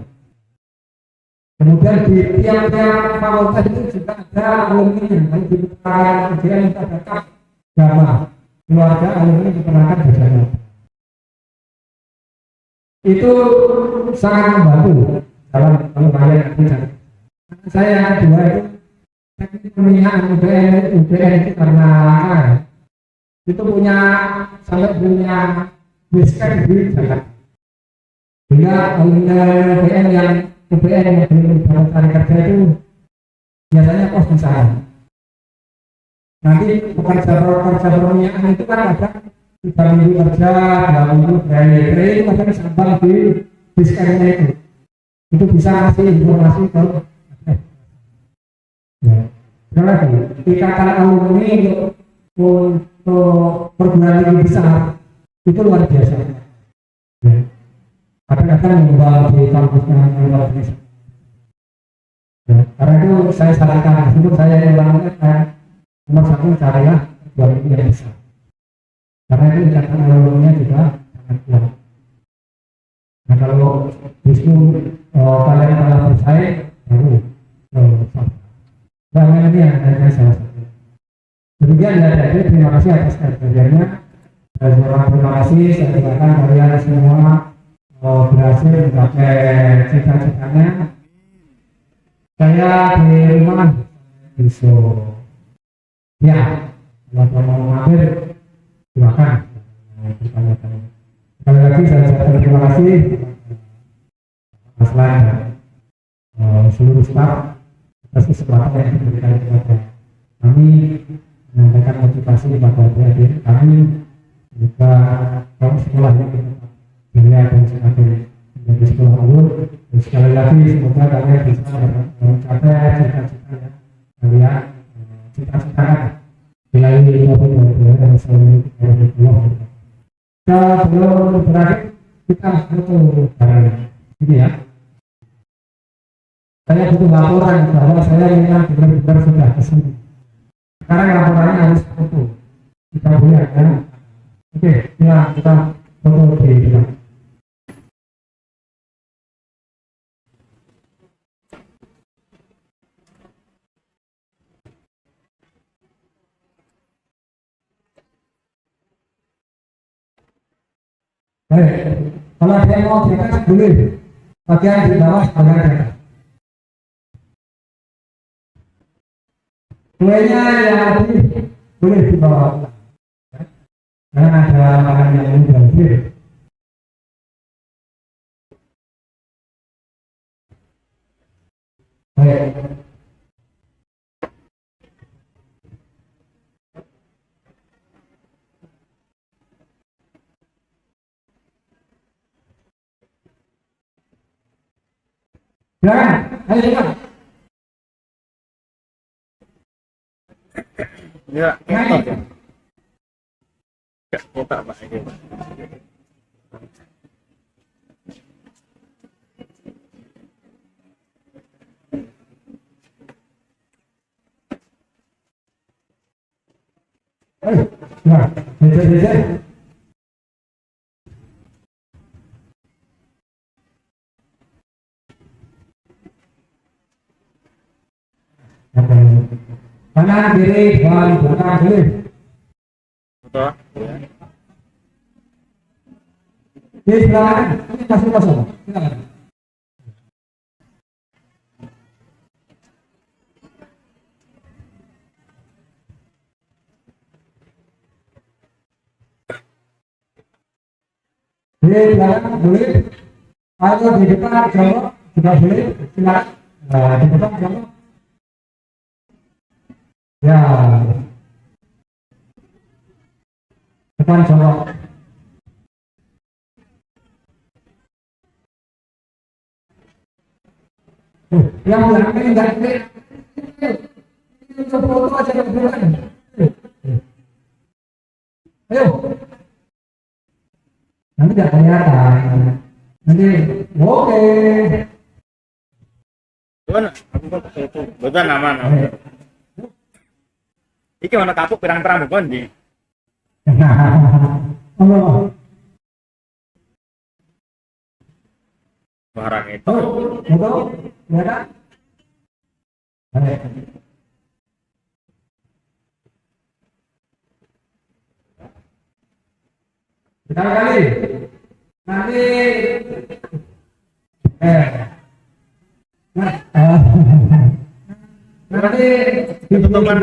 Kemudian di tiap-tiap fakultas itu juga ada alumni yang di perangan kemudian kita dapat agama, keluarga alumni keterangan bersama. Itu sangat membantu dalam pengembangan kerja. Saya yang kedua itu teknik pemilihan UPN itu karena itu punya sampai punya basecamp di Jakarta. Sehingga UPN yang belum dapat cari kerja itu biasanya kos di sana. Nanti pekerja perminyakan itu kan ada 3 minggu kerja, 2 minggu training itu kadang sambal di basecamp itu. Itu bisa ngasih informasi ke ya, lagi ikatan alumni untuk perguruan tinggi besar itu luar biasa. Ya. Kadang-kadang membawa di kampusnya luar biasa. Ya. Karena itu saya sarankan, meskipun saya yang ulangkan nomor 1 carilah perguruan tinggi yang besar. Karena itu ikatan alumni juga sangat kuat. Nah kalau justru kalian malah bersaing, baru banyak ini yang saya salah satu. Demikian ya, jadi terima kasih atas kerjanya. Terima kasih, saya katakan kalian semua berhasil mencapai cita-citanya. Saya di rumah bisa ya, kalau mau mampir silakan bertanya-tanya. Sekali lagi saya ucapkan terima kasih Mas Lan dan seluruh staf atas kesempatan yang diberikan kepada kami menyampaikan motivasi kepada adik-adik kami juga kaum sekolah yang berjaya dan semakin menjadi sekolah ulur. Dan sekali lagi semoga kalian bisa mencapai cita-cita yang kalian cita-citakan melalui ilmu dan selalu kita belum berakhir, kita foto bareng ini ya. Saya butuh laporan bahwa saya memang benar-benar sudah kesini. Sekarang laporannya harus foto. Kita boleh ya. Oke, ya kita foto di depan. Baik, kalau ada yang mau diatas boleh. Bagian di bawah bagian di atas. Kuenya yang tadi boleh dibawa, karena ada makanan yang berhasil. Baik. Jangan, ayo cepat. Ya, kotak ya. Kotak Pak ini. Ayo, nah, jajan. Kanan kiri depan belakang kiri. Betul. Di sebelah ini masih kosong. Silakan. Di belakang boleh. Kalau di depan jongkok juga boleh. Silakan. Di depan jongkok. Ya, depan jorok. Yang belakang enggak ini untuk foto aja yang belakang. Ayo, nanti nggak kelihatan. Nanti, oke. Gimana? Aku kok itu. Betul aman. Iki mana kapuk pirang-pirang bukan di. Allah. Barang itu. Betul, ya kan? Ayo. Sekali-kali. Nanti nah, nanti Kebetulan.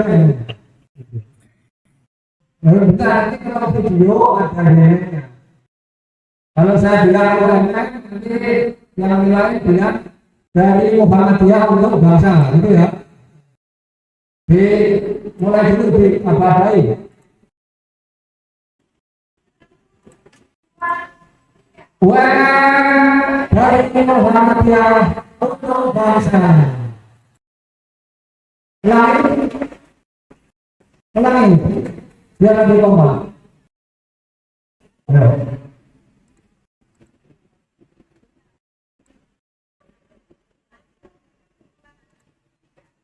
bentar, nanti kalau video ada nilainya. Kalau saya bilang UMM, nanti yang nilai bilang dari Muhammadiyah untuk bangsa, gitu ya. Mulai dulu di abadai. UMM dari Muhammadiyah untuk bangsa. Ulangi, biar lebih kompak. Ayo.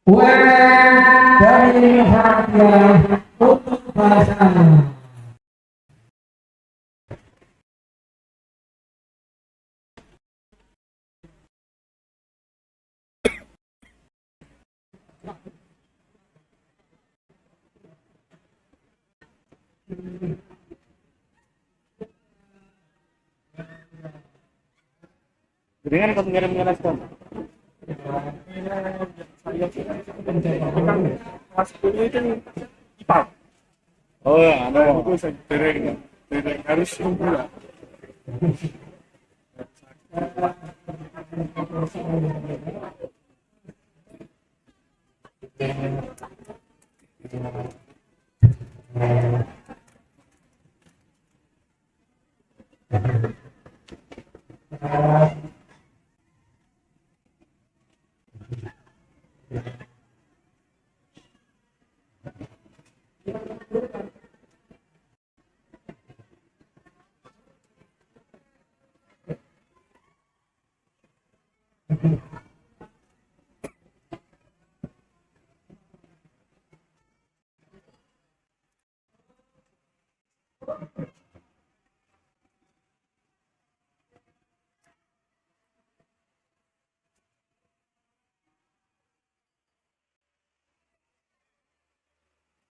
UMM dari Muhammadiyah untuk bangsa. Dengan kau ngirim respon. Mas ini kan IPA. Oh ya, itu sering harus pula.